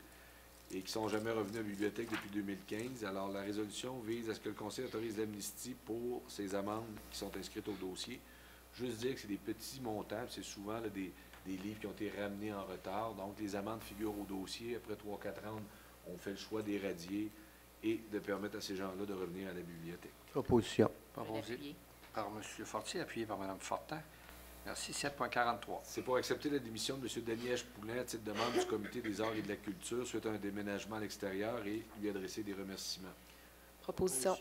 et qui ne sont jamais revenus à la bibliothèque depuis 2015. Alors, la résolution vise à ce que le Conseil autorise l'amnistie pour ces amendes qui sont inscrites au dossier. Juste dire que c'est des petits montants, c'est souvent là, des livres qui ont été ramenés en retard. Donc, les amendes figurent au dossier. Après 3-4 ans, on fait le choix d'éradier et de permettre à ces gens-là de revenir à la bibliothèque. Proposition. Je vais Proposé l'appuyer. par M. Fortier, appuyé par Mme Fortin. Merci. 7.43. C'est pour accepter la démission de M. Denis H. Poulin à titre de membre du Comité des arts et de la culture suite à un déménagement à l'extérieur et lui adresser des remerciements. Proposition.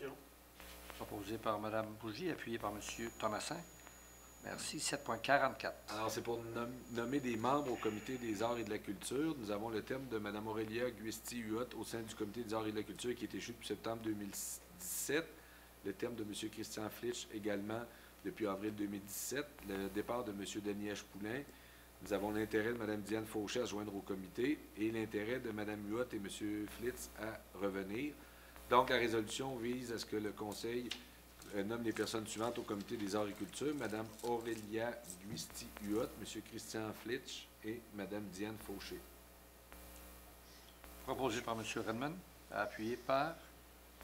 Proposé par Mme Bougie, appuyé par M. Thomasin. Merci. 7.44. Alors, c'est pour nommer des membres au Comité des arts et de la culture. Nous avons le terme de Mme Aurélia Guisti-Huot au sein du Comité des arts et de la culture qui est échu depuis septembre 2017. Le terme de M. Christian Flitch également depuis avril 2017. Le départ de M. Denis H. Poulin. Nous avons l'intérêt de Mme Diane Fauché à se joindre au comité et l'intérêt de Mme Huot et M. Flitz à revenir. Donc, la résolution vise à ce que le Conseil nomme les personnes suivantes au Comité des arts et culture. Mme Aurélia Guisti-Huot, M. Christian Flitch et Mme Diane Fauché. Proposé par M. Redmond, appuyé par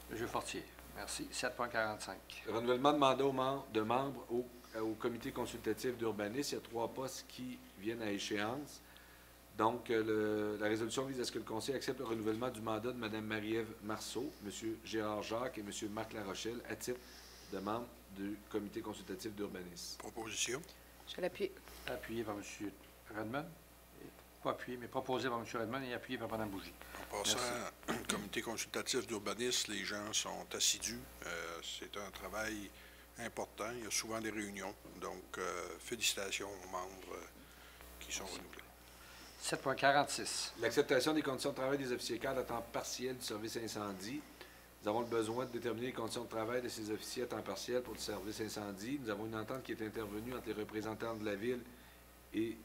M. Fortier. Merci. 7.45. Renouvellement de mandat de membres au Comité consultatif d'urbanisme. Il y a 3 postes qui viennent à échéance. Donc, la résolution vise à ce que le Conseil accepte le renouvellement du mandat de Mme Marie-Ève Marceau, M. Gérard Jacques et M. Marc Larochelle à titre de membre du Comité consultatif d'urbanisme. Proposition. Je l'appuie. Appuyé par M. Redmond. Pas appuyé, mais proposé par M. Redmond et appuyé par Mme Bougie. En passant, le comité consultatif d'urbanisme, les gens sont assidus. C'est un travail important. Il y a souvent des réunions. Donc, félicitations aux membres qui sont renouvelés. 7.46. L'acceptation des conditions de travail des officiers cadres à temps partiel du service incendie. Nous avons le besoin de déterminer les conditions de travail de ces officiers à temps partiel pour le service incendie. Nous avons une entente qui est intervenue entre les représentants de la Ville et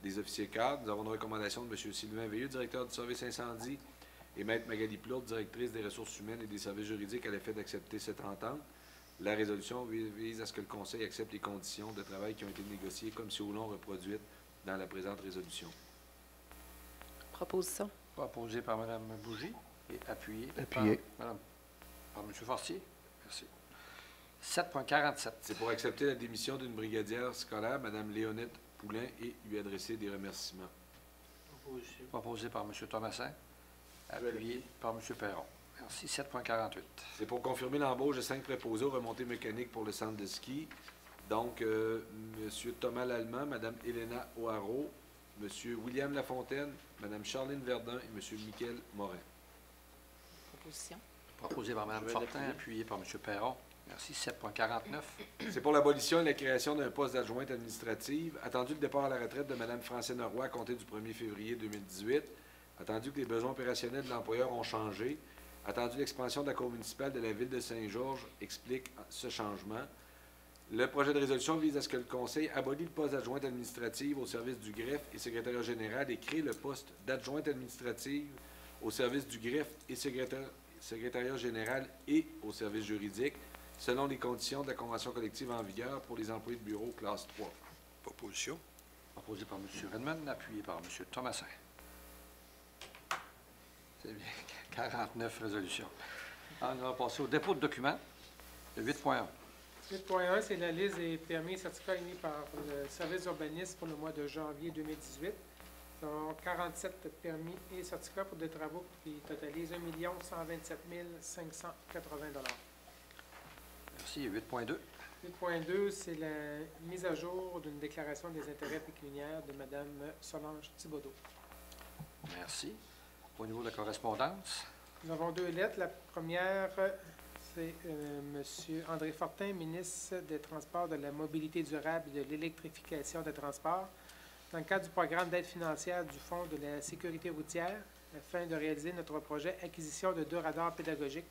des officiers cadres. Nous avons une recommandation de M. Sylvain Veilleux, directeur du service incendie, et Mme Magali Plourde, directrice des ressources humaines et des services juridiques, à l'effet d'accepter cette entente. La résolution vise à ce que le Conseil accepte les conditions de travail qui ont été négociées comme si au long reproduites dans la présente résolution. Proposition. Proposé par Mme Bougie et appuyé, Appuyé. par M. Fortier. Merci. 7.47. C'est pour accepter la démission d'une brigadière scolaire, Mme Léonette Poulin, et lui adresser des remerciements. Proposition. Proposé par M. Thomasin, appuyé par M. Perron. Merci. 7.48. C'est pour confirmer l'embauche de 5 préposés aux remontées mécaniques pour le centre de ski. Donc, M. Thomas Lallemand, Mme Elena O'Haraud, M. William Lafontaine, Mme Charline Verdun et M. Michael Morin. Proposition. Proposé par Mme Fortin, appuyé par M. Perron. Merci. 7.49. C'est pour l'abolition et la création d'un poste d'adjointe administrative. Attendu le départ à la retraite de Mme Francine Roy à compter du 1er février 2018. Attendu que les besoins opérationnels de l'employeur ont changé. Attendu l'expansion de la cour municipale de la ville de Saint-Georges explique ce changement. Le projet de résolution vise à ce que le Conseil abolit le poste d'adjointe administrative au service du greffe et secrétariat général et crée le poste d'adjointe administrative au service du greffe et secrétariat général et au service juridique, selon les conditions de la convention collective en vigueur pour les employés de bureau classe 3. Proposition. Proposé par M. Redmond, appuyé par M. Thomasin. C'est bien. 49 résolutions. Alors, on va passer au dépôt de documents. Le 8.1. 8.1, c'est la liste des permis et certificats émis par le service d'urbanisme pour le mois de janvier 2018. Nous avons 47 permis et certificats pour des travaux qui totalisent 1 127 580 $. Merci. 8.2. 8.2, c'est la mise à jour d'une déclaration des intérêts pécuniaires de Mme Solange Thibodeau. Merci. Au niveau de la correspondance, Nous avons 2 lettres. La première, c'est M. André Fortin, ministre des Transports, de la Mobilité durable et de l'électrification des transports, dans le cadre du programme d'aide financière du Fonds de la sécurité routière, afin de réaliser notre projet acquisition de 2 radars pédagogiques.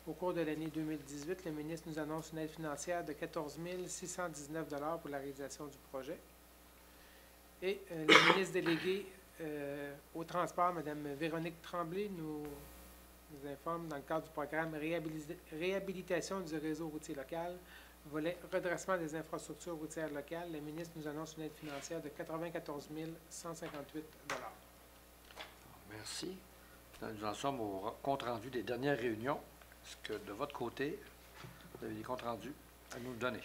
Au cours de l'année 2018, le ministre nous annonce une aide financière de 14 619 $ pour la réalisation du projet. Et le ministre délégué au transport, Mme Véronique Tremblay, nous informe dans le cadre du programme Réhabilitation du réseau routier local, volet redressement des infrastructures routières locales. Le ministre nous annonce une aide financière de 94 158 $. merci. Nous en sommes au compte rendu des dernières réunions. Est-ce que de votre côté, vous avez des comptes rendus à nous donner?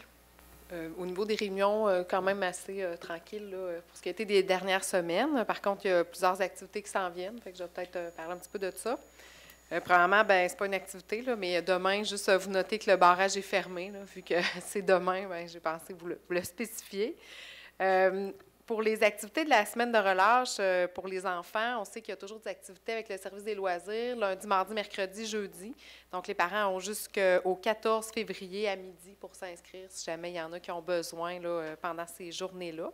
Au niveau des réunions, quand même assez tranquille là, pour ce qui a été des dernières semaines. Par contre, il y a plusieurs activités qui s'en viennent. Fait que je vais peut-être parler un petit peu de ça. Premièrement, ben c'est pas une activité, là, mais demain, juste vous notez que le barrage est fermé. Là, vu que c'est demain, ben, j'ai pensé vous le spécifier. Pour les activités de la semaine de relâche pour les enfants, on sait qu'il y a toujours des activités avec le service des loisirs, lundi, mardi, mercredi, jeudi. Donc, les parents ont jusqu'au 14 février à midi pour s'inscrire si jamais il y en a qui ont besoin là, pendant ces journées-là.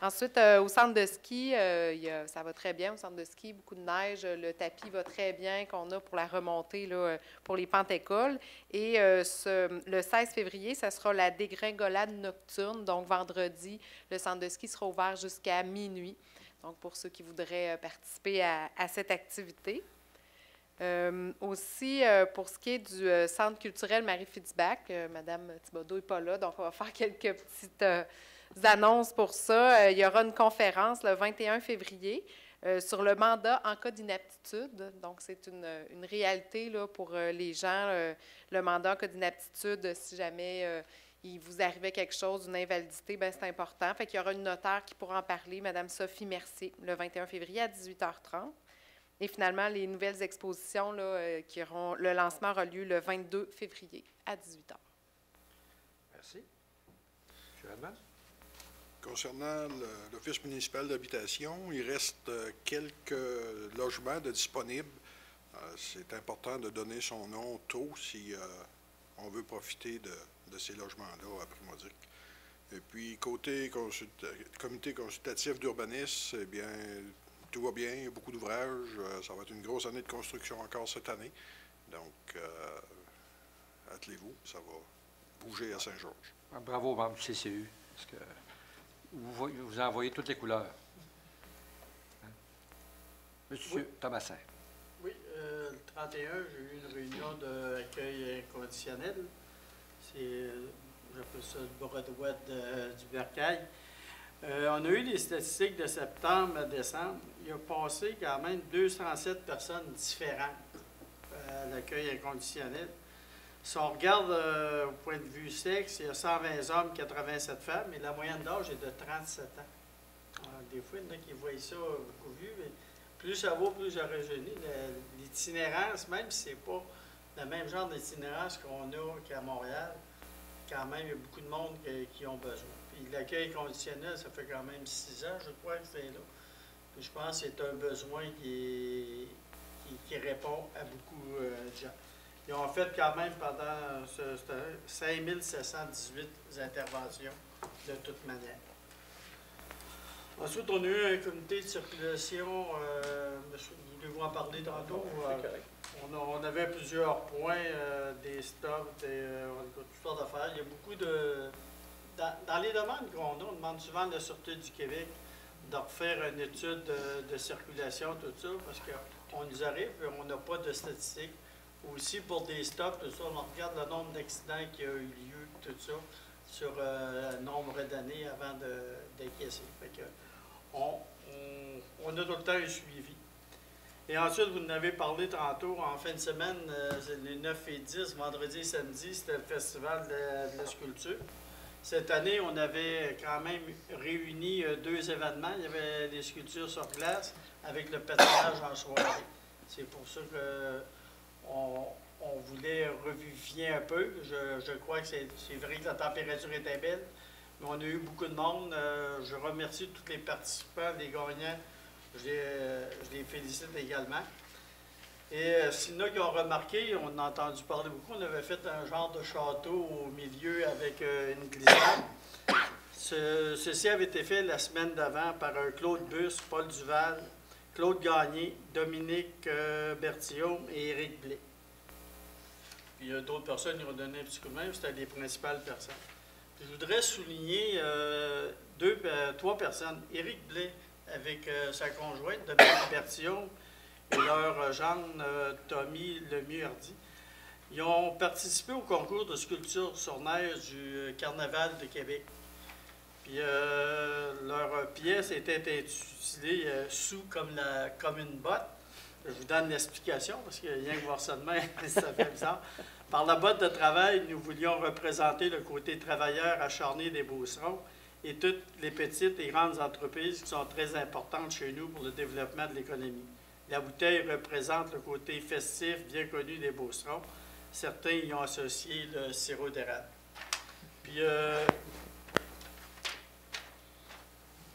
Ensuite, au centre de ski, ça va très bien au centre de ski, beaucoup de neige, le tapis va très bien qu'on a pour la remontée là, pour les pentes-écoles. Et le 16 février, ça sera la dégringolade nocturne, donc vendredi, le centre de ski sera ouvert jusqu'à minuit. Donc, pour ceux qui voudraient participer à cette activité. Aussi, pour ce qui est du centre culturel Marie-Fitzbach, Mme Thibodeau n'est pas là, donc on va faire quelques petites annonces pour ça. Il y aura une conférence le 21 février sur le mandat en cas d'inaptitude. Donc, c'est une réalité là, pour les gens, le mandat en cas d'inaptitude, si jamais il vous arrivait quelque chose, une invalidité, bien, c'est important. Fait qu'il y aura une notaire qui pourra en parler, Mme Sophie Mercier, le 21 février à 18h30. Et finalement, les nouvelles expositions, là, le lancement aura lieu le 22 février à 18h. Merci. M. Redmond? Concernant l'Office municipal d'habitation, il reste quelques logements de disponibles. C'est important de donner son nom tôt si on veut profiter de ces logements-là à Primaudic. Et puis, côté comité consultatif d'urbanisme, eh bien, tout va bien, il y a beaucoup d'ouvrages. Ça va être une grosse année de construction encore cette année. Donc, attelez-vous, ça va bouger à Saint-Georges. Bravo, membre du CCU. Parce que vous envoyez toutes les couleurs. Monsieur Oui. Thomasin. Oui, le 31, j'ai eu une réunion d'accueil inconditionnel. J'appelle ça le Broadway du Bercail. On a eu les statistiques de septembre à décembre. Il a passé quand même 207 personnes différentes à l'accueil inconditionnel. Si on regarde au point de vue sexe, il y a 120 hommes, 87 femmes, et la moyenne d'âge est de 37 ans. Alors, des fois, il y en a qui voient ça beaucoup vu, mais plus ça va, plus ça rajeunit. L'itinérance, même si ce n'est pas le même genre d'itinérance qu'on a qu'à Montréal, quand même, il y a beaucoup de monde qui ont besoin. Puis l'accueil conditionnel, ça fait quand même 6 ans, je crois, que c'est là. Puis je pense que c'est un besoin qui répond à beaucoup de gens. Ils ont fait quand même pendant 5718 interventions, de toute manière. Ensuite, on a eu un comité de circulation. Voulez-vous en parler tantôt? C'est correct. On On avait plusieurs points, des stocks, toutes sortes d'affaires. Il y a beaucoup de... Dans les demandes qu'on a, on demande souvent à la Sûreté du Québec de refaire une étude de circulation, tout ça, parce qu'on nous arrive et on n'a pas de statistiques. Aussi, pour des stocks, tout ça, on regarde le nombre d'accidents qui a eu lieu, tout ça, sur un nombre d'années avant d'acquiescer. Fait que on a tout le temps un suivi. Et ensuite, vous en avez parlé tantôt, en fin de semaine, les 9 et 10, vendredi et samedi, c'était le festival de la sculpture. Cette année, on avait quand même réuni 2 événements. Il y avait des sculptures sur glace avec le patinage en soirée. C'est pour ça qu'on voulait revivifier un peu. Je crois que c'est vrai que la température était belle, mais on a eu beaucoup de monde. Je remercie tous les participants, les gagnants. Je les félicite également. Et s'il y en a qui ont remarqué, on a entendu parler beaucoup, on avait fait un genre de château au milieu avec une glissade. Ceci avait été fait la semaine d'avant par Claude Bus, Paul Duval, Claude Gagné, Dominique Bertillon et Éric Blais. Puis d'autres personnes qui ont donné un petit coup de main, c'était les principales personnes. Puis, je voudrais souligner 3 personnes. Éric Blais, avec sa conjointe, Dominique Bertillon, et leur gendre, Tommy Lemieux-Hardy. Ils ont participé au concours de sculpture sur neige du Carnaval de Québec. Puis leur pièce était intitulée Sous comme une botte. Je vous donne l'explication parce qu'il y a rien que voir ça de même, ça fait bizarre. Par la botte de travail, nous voulions représenter le côté travailleur acharné des Beaucerons et toutes les petites et grandes entreprises qui sont très importantes chez nous pour le développement de l'économie. La bouteille représente le côté festif bien connu des Beaucerons. Certains y ont associé le sirop d'érable. Puis,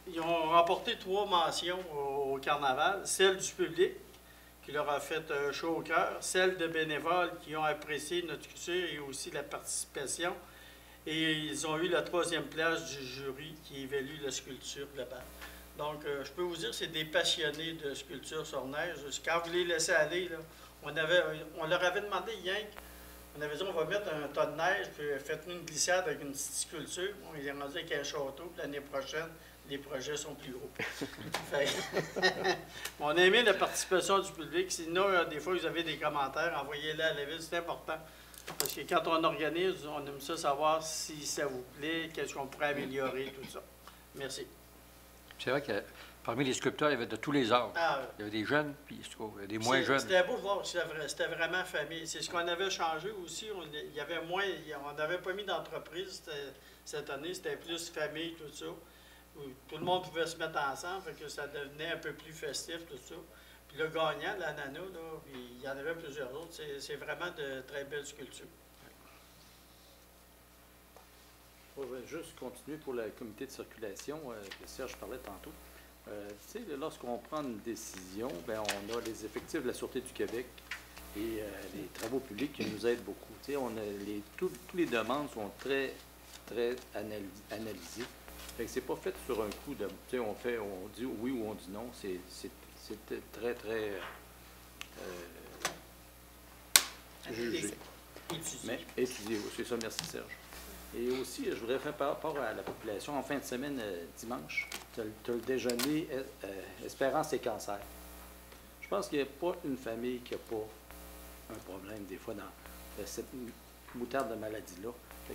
ils ont remporté 3 mentions au carnaval. Celle du public, qui leur a fait chaud au cœur. Celle de bénévoles qui ont apprécié notre culture et aussi la participation. Et ils ont eu la 3e place du jury qui évalue la sculpture globale. Donc, je peux vous dire, c'est des passionnés de sculpture sur neige. Quand vous les laissez aller, là, on leur avait demandé hier, on avait dit on va mettre un tas de neige, puis faites-nous une glissade avec une petite sculpture. On est rendu avec un château, puis l'année prochaine, les projets sont plus gros. On a aimé la participation du public. Sinon, des fois, vous avez des commentaires, envoyez-les à la ville, c'est important. Parce que quand on organise, on aime ça savoir si ça vous plaît, qu'est-ce qu'on pourrait améliorer, tout ça. Merci. C'est vrai que parmi les sculpteurs, il y avait de tous les âges. Il y avait des jeunes, puis il y a des moins jeunes. C'était beau de voir, c'était vraiment famille. C'est ce qu'on avait changé aussi. Il y avait moins, on n'avait pas mis d'entreprise cette année, c'était plus famille, tout ça. Tout le monde pouvait se mettre ensemble, fait que ça devenait un peu plus festif, tout ça. Puis le gagnant, l'ananas, il y en avait plusieurs autres. C'est vraiment de très belles sculptures. Je vais juste continuer pour le comité de circulation que Serge parlait tantôt. Tu sais, lorsqu'on prend une décision, bien, on a les effectifs de la Sûreté du Québec et les travaux publics qui nous aident beaucoup. Tu sais, toutes les demandes sont très, très analysées. Fait que c'est pas fait sur un coup de... Tu sais, on dit oui ou on dit non. C'est très, très... jugé. Mais étudié, c'est ça, merci Serge. Et aussi, je voudrais faire par rapport à la population, en fin de semaine, dimanche, tu as le déjeuner Espérance et cancer. Je pense qu'il n'y a pas une famille qui n'a pas un problème, des fois, dans cette moutarde de maladie-là.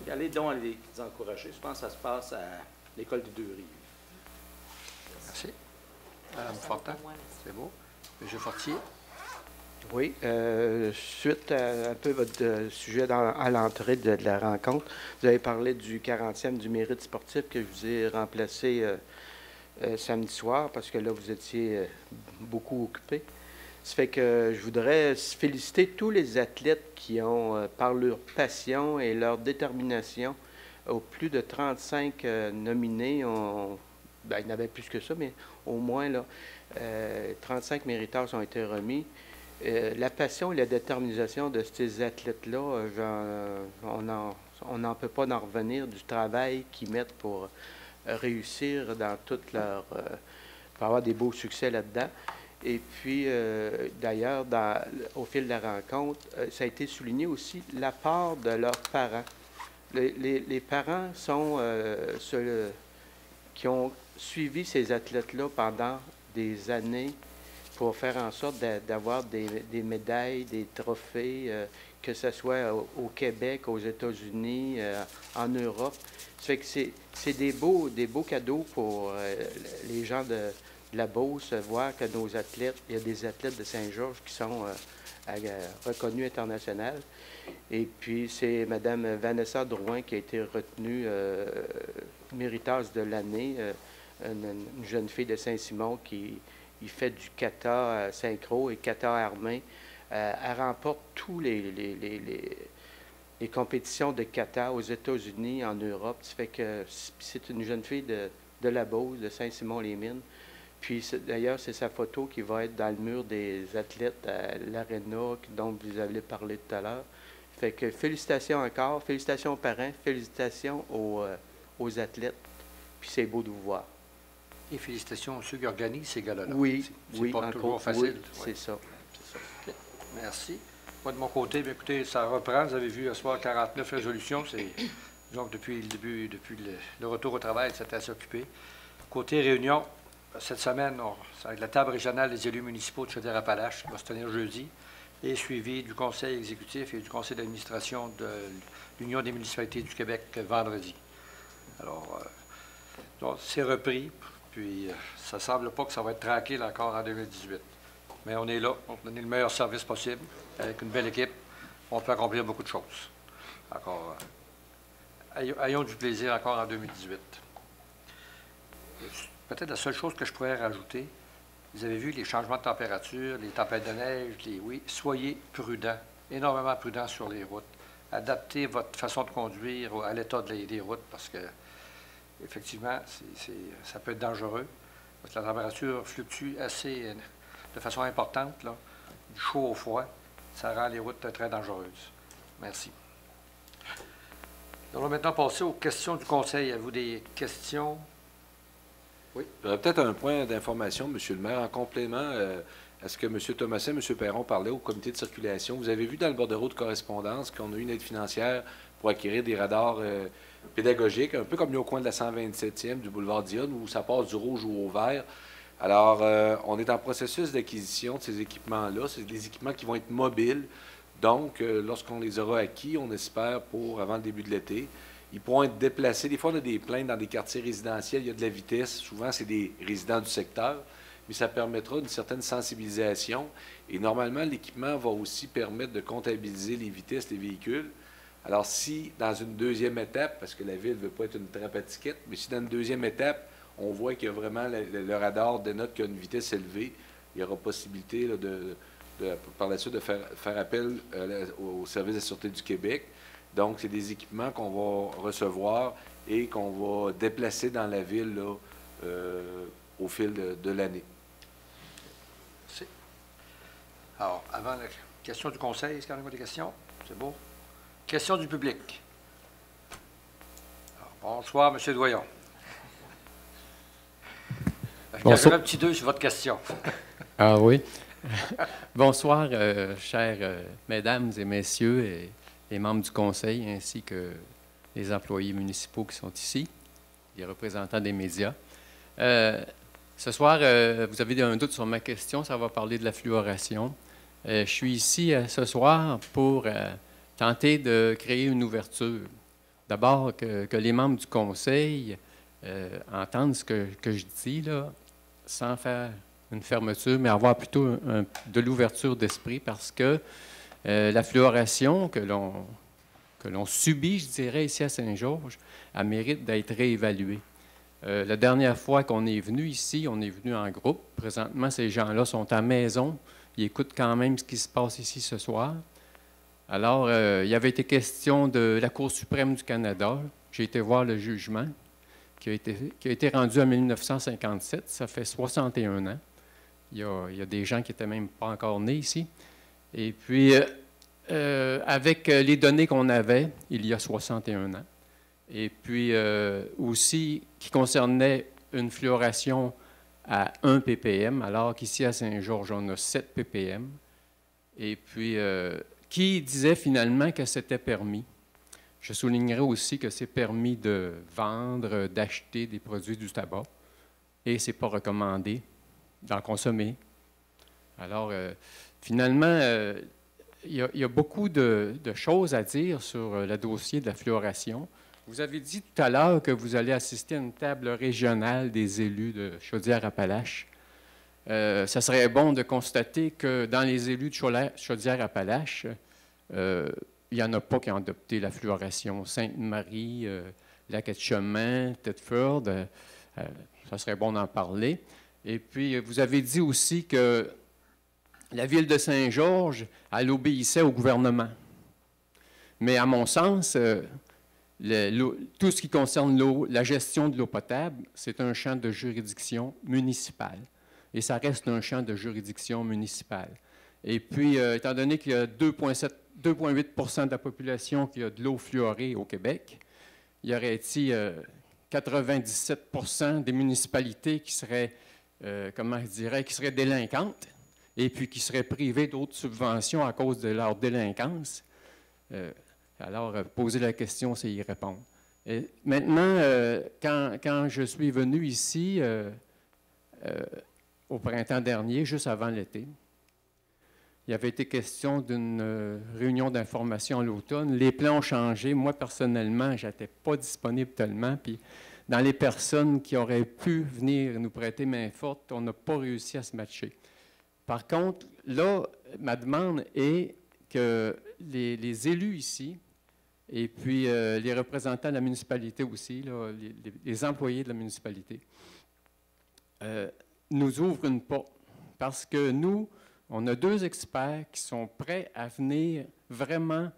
Allez donc les encourager. Je pense que ça se passe à l'École des Deux-Rives. Merci. Madame Fortin, c'est beau. M. Fortier. Oui, suite à un peu votre sujet à l'entrée de la rencontre, vous avez parlé du 40e du mérite sportif que je vous ai remplacé samedi soir parce que là, vous étiez beaucoup occupé. Ça fait que je voudrais féliciter tous les athlètes qui ont, par leur passion et leur détermination, au plus de 35 nominés. Il y en avait plus que ça, mais au moins, là, 35 mériteurs ont été remis. La passion et la détermination de ces athlètes-là, on n'en peut pas en revenir du travail qu'ils mettent pour réussir dans toute leur... pour avoir des beaux succès là-dedans. Et puis, d'ailleurs, au fil de la rencontre, ça a été souligné aussi l'apport de leurs parents. Les parents sont ceux qui ont suivi ces athlètes-là pendant des années pour faire en sorte d'avoir des médailles, des trophées, que ce soit au Québec, aux États-Unis, en Europe. Ça fait que c'est des beaux cadeaux pour les gens de la Beauce, voir que nos athlètes, il y a des athlètes de Saint-Georges qui sont reconnus internationaux. Et puis, c'est Mme Vanessa Drouin qui a été retenue mériteuse de l'année, une jeune fille de Saint-Simon qui fait du kata synchro et kata armé. Elle remporte tous les compétitions de kata aux États-Unis, en Europe. Ça fait que c'est une jeune fille de la Beauce, de Saint-Simon-les-Mines. Puis, d'ailleurs, c'est sa photo qui va être dans le mur des athlètes à l'Arena, dont vous avez parlé tout à l'heure. Fait que félicitations encore, félicitations aux parents, félicitations aux athlètes. Puis, c'est beau de vous voir. Et félicitations à ceux qui organisent ces galas-là. Oui, c'est oui, pas toujours facile. Oui, c'est ça. Okay. Merci. Moi, de mon côté, bien, écoutez, ça reprend. Vous avez vu ce soir 49 résolutions. C'est, donc, depuis le début, depuis le retour au travail, c'était assez occupé. Côté réunion, cette semaine, ça va être la table régionale des élus municipaux de Chaudière-Appalaches qui va se tenir jeudi et suivi du conseil exécutif et du conseil d'administration de l'Union des municipalités du Québec vendredi. Alors, donc, c'est repris, puis ça ne semble pas que ça va être tranquille encore en 2018. Mais on est là, on va donner le meilleur service possible. Avec une belle équipe, on peut accomplir beaucoup de choses. Encore, ayons du plaisir encore en 2018. Peut-être la seule chose que je pourrais rajouter, vous avez vu les changements de température, les tempêtes de neige, oui, soyez prudents, énormément prudents sur les routes. Adaptez votre façon de conduire à l'état des routes parce que, effectivement, ça peut être dangereux parce que la température fluctue de façon importante, là, du chaud au froid. Ça rend les routes très dangereuses. Merci. On va maintenant passer aux questions du Conseil. Avez-vous des questions? Oui. J'aurais peut-être un point d'information, M. le maire, en complément. Est-ce que M. Thomasin, M. Perron parlaient au comité de circulation? Vous avez vu dans le bordereau de correspondance qu'on a eu une aide financière pour acquérir des radars pédagogiques, un peu comme au coin de la 127e du boulevard Dionne, où ça passe du rouge au vert. Alors, on est en processus d'acquisition de ces équipements-là. C'est des équipements qui vont être mobiles. Donc, lorsqu'on les aura acquis, on espère avant le début de l'été, ils pourront être déplacés. Des fois, on a des plaintes dans des quartiers résidentiels, il y a de la vitesse. Souvent, c'est des résidents du secteur. Mais ça permettra une certaine sensibilisation. Et normalement, l'équipement va aussi permettre de comptabiliser les vitesses des véhicules. Alors, si, dans une deuxième étape, parce que la ville ne veut pas être une trappe à tickets, mais si dans une deuxième étape, on voit qu'il y a vraiment le radar dénote qu'il y a une vitesse élevée, il y aura possibilité là, par la suite de faire appel au service de la Sûreté du Québec. Donc, c'est des équipements qu'on va recevoir et qu'on va déplacer dans la ville là, au fil de l'année. Merci. Alors, avant la question du Conseil, est-ce qu'il y a des questions? C'est beau. Question du public. Alors, bonsoir, M. Doyon. Bonsoir. Un petit 2 sur votre question. Ah oui. Bonsoir, chers mesdames et messieurs et les membres du Conseil, ainsi que les employés municipaux qui sont ici, les représentants des médias. Ce soir, vous avez un doute sur ma question, ça va parler de la fluoration. Je suis ici ce soir pour tenter de créer une ouverture. D'abord, que les membres du Conseil entendent ce que je dis, là, sans faire une fermeture, mais avoir plutôt de l'ouverture d'esprit, parce que la fluoration que l'on subit, je dirais, ici à Saint-Georges, elle mérite d'être réévaluée. La dernière fois qu'on est venu ici, on est venu en groupe. Présentement, ces gens-là sont à la maison. Ils écoutent quand même ce qui se passe ici ce soir. Alors, il y avait été question de la Cour suprême du Canada. J'ai été voir le jugement qui a été rendu en 1957. Ça fait 61 ans. Il y a des gens qui n'étaient même pas encore nés ici. Et puis, avec les données qu'on avait, il y a 61 ans, et puis aussi qui concernait une fluoration à 1 ppm, alors qu'ici à Saint-Georges, on a 7 ppm. Et puis, qui disait finalement que c'était permis? Je soulignerai aussi que c'est permis de vendre, d'acheter des produits du tabac et ce n'est pas recommandé d'en consommer. Alors, finalement, il y a beaucoup de choses à dire sur le dossier de la fluoration. Vous avez dit tout à l'heure que vous allez assister à une table régionale des élus de Chaudière-Appalaches. Ça serait bon de constater que dans les élus de Chaudière-Appalaches, il n'y en a pas qui ont adopté la fluoration. Sainte-Marie, Lac-Etchemin, Thetford, ça serait bon d'en parler. Et puis, vous avez dit aussi que la ville de Saint-Georges, elle obéissait au gouvernement. Mais à mon sens, tout ce qui concerne l'eau, la gestion de l'eau potable, c'est un champ de juridiction municipale. Et ça reste un champ de juridiction municipale. Et puis, étant donné qu'il y a 2,8 de la population qui a de l'eau fluorée au Québec, il y aurait ici 97 des municipalités qui seraient, qui seraient délinquantes et puis qui seraient privées d'autres subventions à cause de leur délinquance. Alors, poser la question, c'est y répondre. Et maintenant, quand je suis venu ici au printemps dernier, juste avant l'été, il y avait été question d'une réunion d'information à l'automne. Les plans ont changé. Moi, personnellement, je n'étais pas disponible tellement. Puis, dans les personnes qui auraient pu venir nous prêter main forte, on n'a pas réussi à se matcher. Par contre, là, ma demande est que les élus ici, et puis les représentants de la municipalité aussi, là, les employés de la municipalité, nous ouvrent une porte. Parce que nous, on a 2 experts qui sont prêts à venir vraiment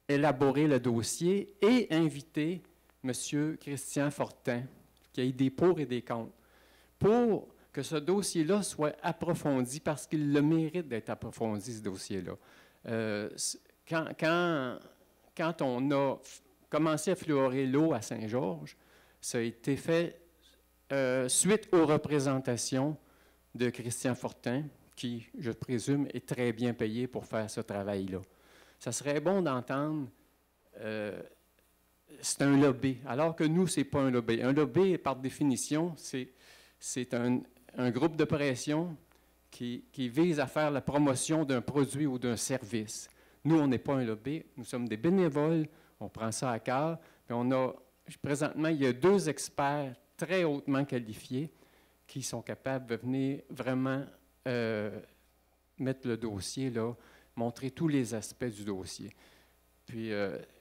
élaborer le dossier et inviter M. Christian Fortin, qui a des pour et des contre, pour que ce dossier-là soit approfondi, parce qu'il le mérite d'être approfondi, ce dossier-là. Quand on a commencé à fluorer l'eau à Saint-Georges, ça a été fait suite aux représentations de Christian Fortin, qui, je présume, est très bien payé pour faire ce travail-là. Ça serait bon d'entendre, c'est un lobby, alors que nous, ce n'est pas un lobby. Un lobby, par définition, c'est un groupe de pression qui vise à faire la promotion d'un produit ou d'un service. Nous, on n'est pas un lobby, nous sommes des bénévoles, on prend ça à cœur. Puis présentement, il y a 2 experts très hautement qualifiés qui sont capables de venir vraiment mettre le dossier là, montrer tous les aspects du dossier. Puis,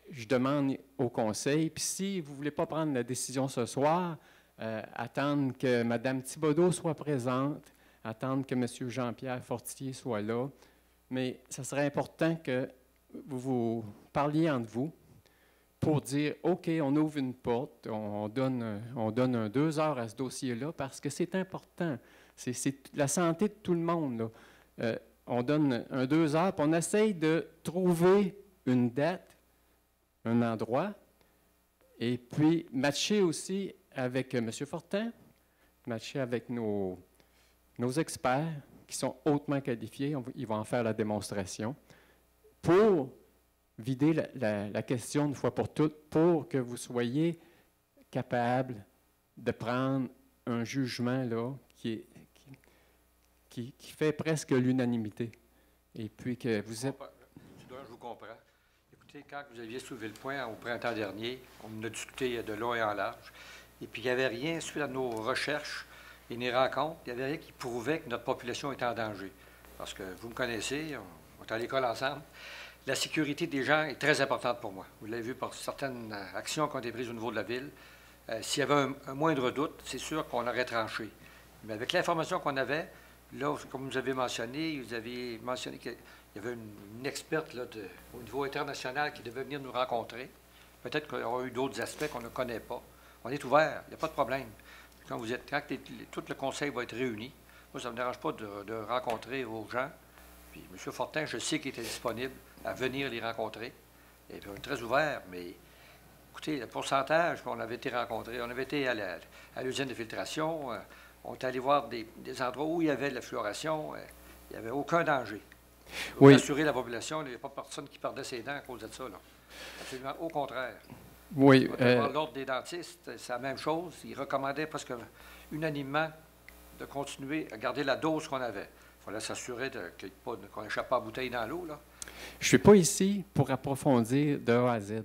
je demande au conseil, puis si vous ne voulez pas prendre la décision ce soir, attendre que Mme Thibodeau soit présente, attendre que M. Jean-Pierre Fortier soit là, mais ça serait important que vous parliez entre vous pour dire, OK, on ouvre une porte, on donne 2 heures à ce dossier-là parce que c'est important. C'est la santé de tout le monde, là. On donne 2 heures, puis on essaye de trouver une date, un endroit, et puis matcher aussi avec M. Fortin, matcher avec nos experts qui sont hautement qualifiés, ils vont en faire la démonstration, pour vider la question une fois pour toutes, pour que vous soyez capable de prendre un jugement là, qui fait presque l'unanimité. Et puis que vous êtes... Je vous comprends. Écoutez, quand vous aviez soulevé le point au printemps dernier, on en a discuté de long et en large, et puis il n'y avait rien, suite à nos recherches et nos rencontres, il n'y avait rien qui prouvait que notre population était en danger. Parce que vous me connaissez, on est à l'école ensemble. La sécurité des gens est très importante pour moi. Vous l'avez vu par certaines actions qui ont été prises au niveau de la ville. S'il y avait un moindre doute, c'est sûr qu'on aurait tranché. Mais avec l'information qu'on avait, là, comme vous avez mentionné qu'il y avait une experte là, au niveau international qui devait venir nous rencontrer. Peut-être qu'il y aura eu d'autres aspects qu'on ne connaît pas. On est ouvert, il n'y a pas de problème. Quand tout le conseil va être réuni, moi, ça ne me dérange pas de rencontrer vos gens. Puis M. Fortin, je sais qu'il était disponible à venir les rencontrer. Et puis, on est très ouvert, mais écoutez, le pourcentage qu'on avait été rencontrés, on avait été à l'usine de filtration, On est allé voir des endroits où il y avait de la fluoration, il n'y avait aucun danger. Oui. Pour assurer la population, il n'y a pas personne qui perdait ses dents à cause de ça, là. Absolument au contraire. Oui. On va voir l'Ordre des dentistes, c'est la même chose. Ils recommandaient presque unanimement de continuer à garder la dose qu'on avait. Il fallait s'assurer qu'on n'échappe pas à bouteille dans l'eau, là. Je ne suis pas ici pour approfondir de A à Z.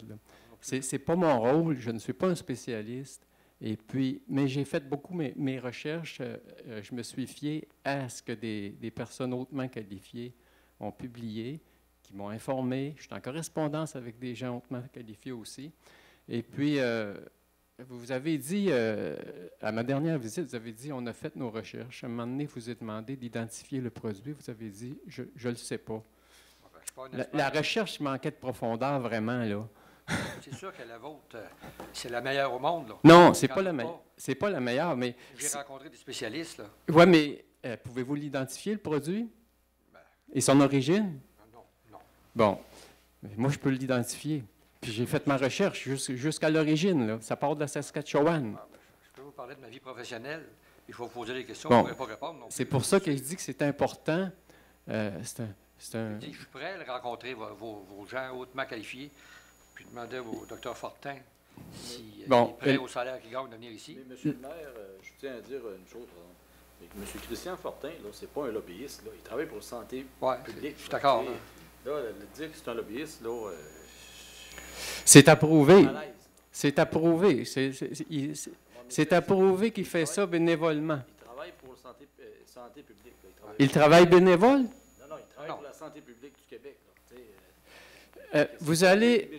Ce n'est pas mon rôle, je ne suis pas un spécialiste. Et puis, mais j'ai fait beaucoup mes recherches. Je me suis fié à ce que des personnes hautement qualifiées ont publié, qui m'ont informé. Je suis en correspondance avec des gens hautement qualifiés aussi. Et puis, vous avez dit, à ma dernière visite, vous avez dit, on a fait nos recherches. À un moment donné, vous avez demandé d'identifier le produit. Vous avez dit, je ne le sais pas. La recherche manquait de profondeur, vraiment, là. C'est sûr que la vôtre, c'est la meilleure au monde, là. Non, c'est pas la meilleure, mais... J'ai rencontré des spécialistes, là. Oui, mais pouvez-vous l'identifier, le produit? Et son origine? Non. Bon, mais moi, je peux l'identifier. Puis j'ai fait ma recherche jusqu'à l'origine, là. Ça part de la Saskatchewan. Je peux vous parler de ma vie professionnelle. Il faut vous poser des questions, bon, je ne pourrais pas répondre. C'est pour ça que je dis que c'est important. Je suis prêt à rencontrer vos gens hautement qualifiés, puis demander au docteur Fortin s'il est prêt au salaire qu'il gagne de venir ici. Mais, monsieur le maire, je tiens à dire une chose. Monsieur Christian Fortin, là, c'est pas un lobbyiste. Là. Il travaille pour la santé publique. Je suis d'accord. Là, dire que c'est un lobbyiste, là... c'est approuvé. C'est approuvé. C'est approuvé qu'il fait ça bénévolement. Il travaille pour la santé publique. Là. Il travaille bénévole? Non, il travaille pour la santé publique du Québec. Vous allez...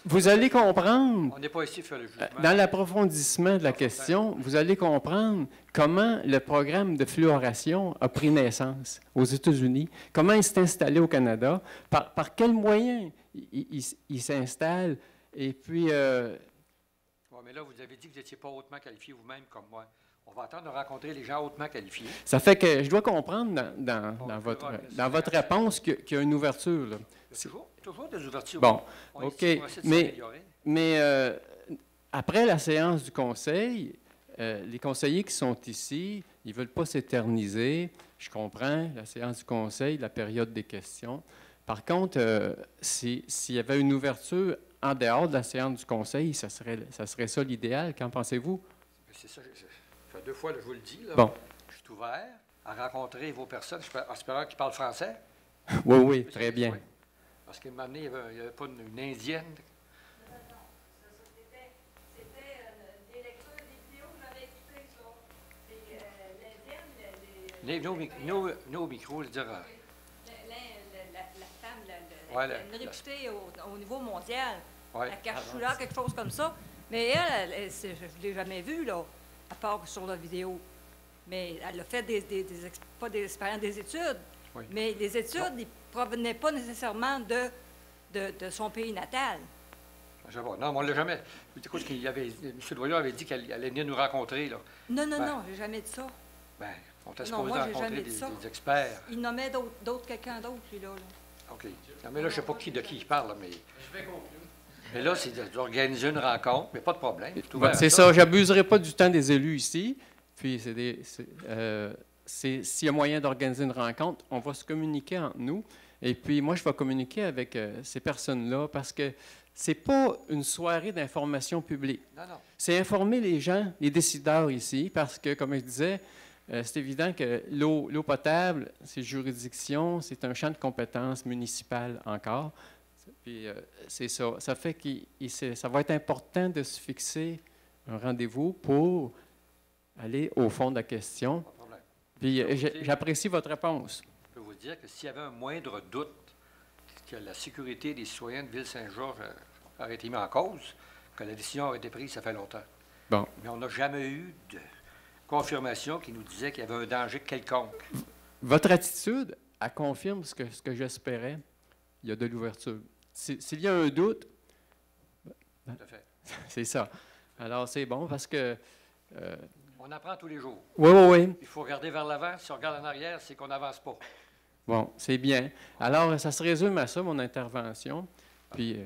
Vous allez comprendre... On n'est pas ici pour faire le jugement. Dans l'approfondissement de la question, vous allez comprendre comment le programme de fluoration a pris naissance aux États-Unis, comment il s'est installé au Canada, par quels moyens il s'installe, et puis... Oui, mais là, vous avez dit que vous n'étiez pas hautement qualifié vous-même comme moi. On va attendre de rencontrer les gens hautement qualifiés. Ça fait que je dois comprendre dans votre réponse qu'il y a une ouverture. Là. Toujours des ouvertures. Bon, OK. Mais après la séance du conseil, les conseillers qui sont ici, ils ne veulent pas s'éterniser. Je comprends la séance du conseil, la période des questions. Par contre, s'il y avait une ouverture en dehors de la séance du conseil, ça serait ça l'idéal. Qu'en pensez-vous? C'est ça. Ça fait 2 fois que je vous le dis. Là. Bon. Je suis ouvert à rencontrer vos personnes, en espérant qu'ils parlent français. Oui, très bien. Oui. Parce qu'à un moment donné, il n'y avait pas une Indienne. Non. C'était des lectures, des vidéos que j'avais écoutées, ça. C'est l'Indienne, Venez au micro, le dire. la femme, une réputée au niveau mondial. Ouais. La Cachula, quelque chose comme ça. Mais elle je ne l'ai jamais vue, là, à part sur la vidéo. Mais elle a fait pas des expériences, des études. Oui. Mais les études, ils ne provenaient pas nécessairement de son pays natal. Je vois. Non, mais on ne l'a jamais. Écoute, M. Doyon avait dit qu'elle allait venir nous rencontrer. Là. Non, je n'ai jamais dit ça. Bien, on t'a supposé rencontrer des experts. Il nommait quelqu'un d'autre, lui, là. OK. Non, mais là, je ne sais pas de qui il parle, mais... Je vais conclure. Mais là, c'est d'organiser une rencontre, mais pas de problème. C'est ça. Je n'abuserai pas du temps des élus ici. Puis, s'il y a moyen d'organiser une rencontre, on va se communiquer entre nous. Et puis, moi, je vais communiquer avec ces personnes-là parce que ce n'est pas une soirée d'information publique. Non. C'est informer les gens, les décideurs ici, parce que, comme je disais, c'est évident que l'eau potable, c'est juridiction, c'est un champ de compétences municipales encore. Puis, c'est ça. Ça fait que ça va être important de se fixer un rendez-vous pour aller au fond de la question. Pas de problème. Puis, j'apprécie votre réponse. Je peux vous dire que s'il y avait un moindre doute que la sécurité des citoyens de Ville-Saint-Georges aurait été mise en cause, que la décision aurait été prise, ça fait longtemps. Bon. Mais on n'a jamais eu de confirmation qui nous disait qu'il y avait un danger quelconque. Votre attitude, elle confirme ce que j'espérais. Il y a de l'ouverture. S'il y a un doute, Tout à fait. c'est ça. Alors, c'est bon parce que... on apprend tous les jours. Oui. Il faut regarder vers l'avant. Si on regarde en arrière, c'est qu'on n'avance pas. Bon, c'est bien. Alors, ça se résume à ça, mon intervention. Puis,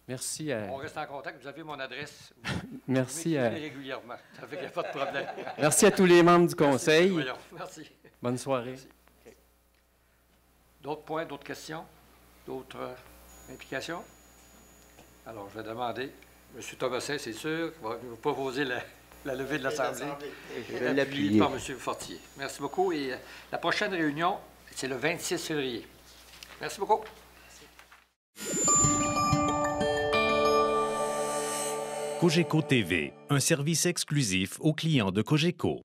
Merci à, On reste en contact. Vous avez mon adresse. merci Vous à, m'écrivez régulièrement. Ça fait qu'il n'y a pas de problème. merci à tous les membres du conseil. Merci. Merci. Bonne soirée. Merci. D'autres points, d'autres questions? D'autres implications? Alors, je vais demander, M. Thomasin, c'est sûr, va vous proposer la levée de l'Assemblée. Je vais l'appuyer. Par M. Fortier. Merci beaucoup. Et la prochaine réunion, c'est le 26 février. Merci beaucoup. Cogeco TV, un service exclusif aux clients de Cogeco.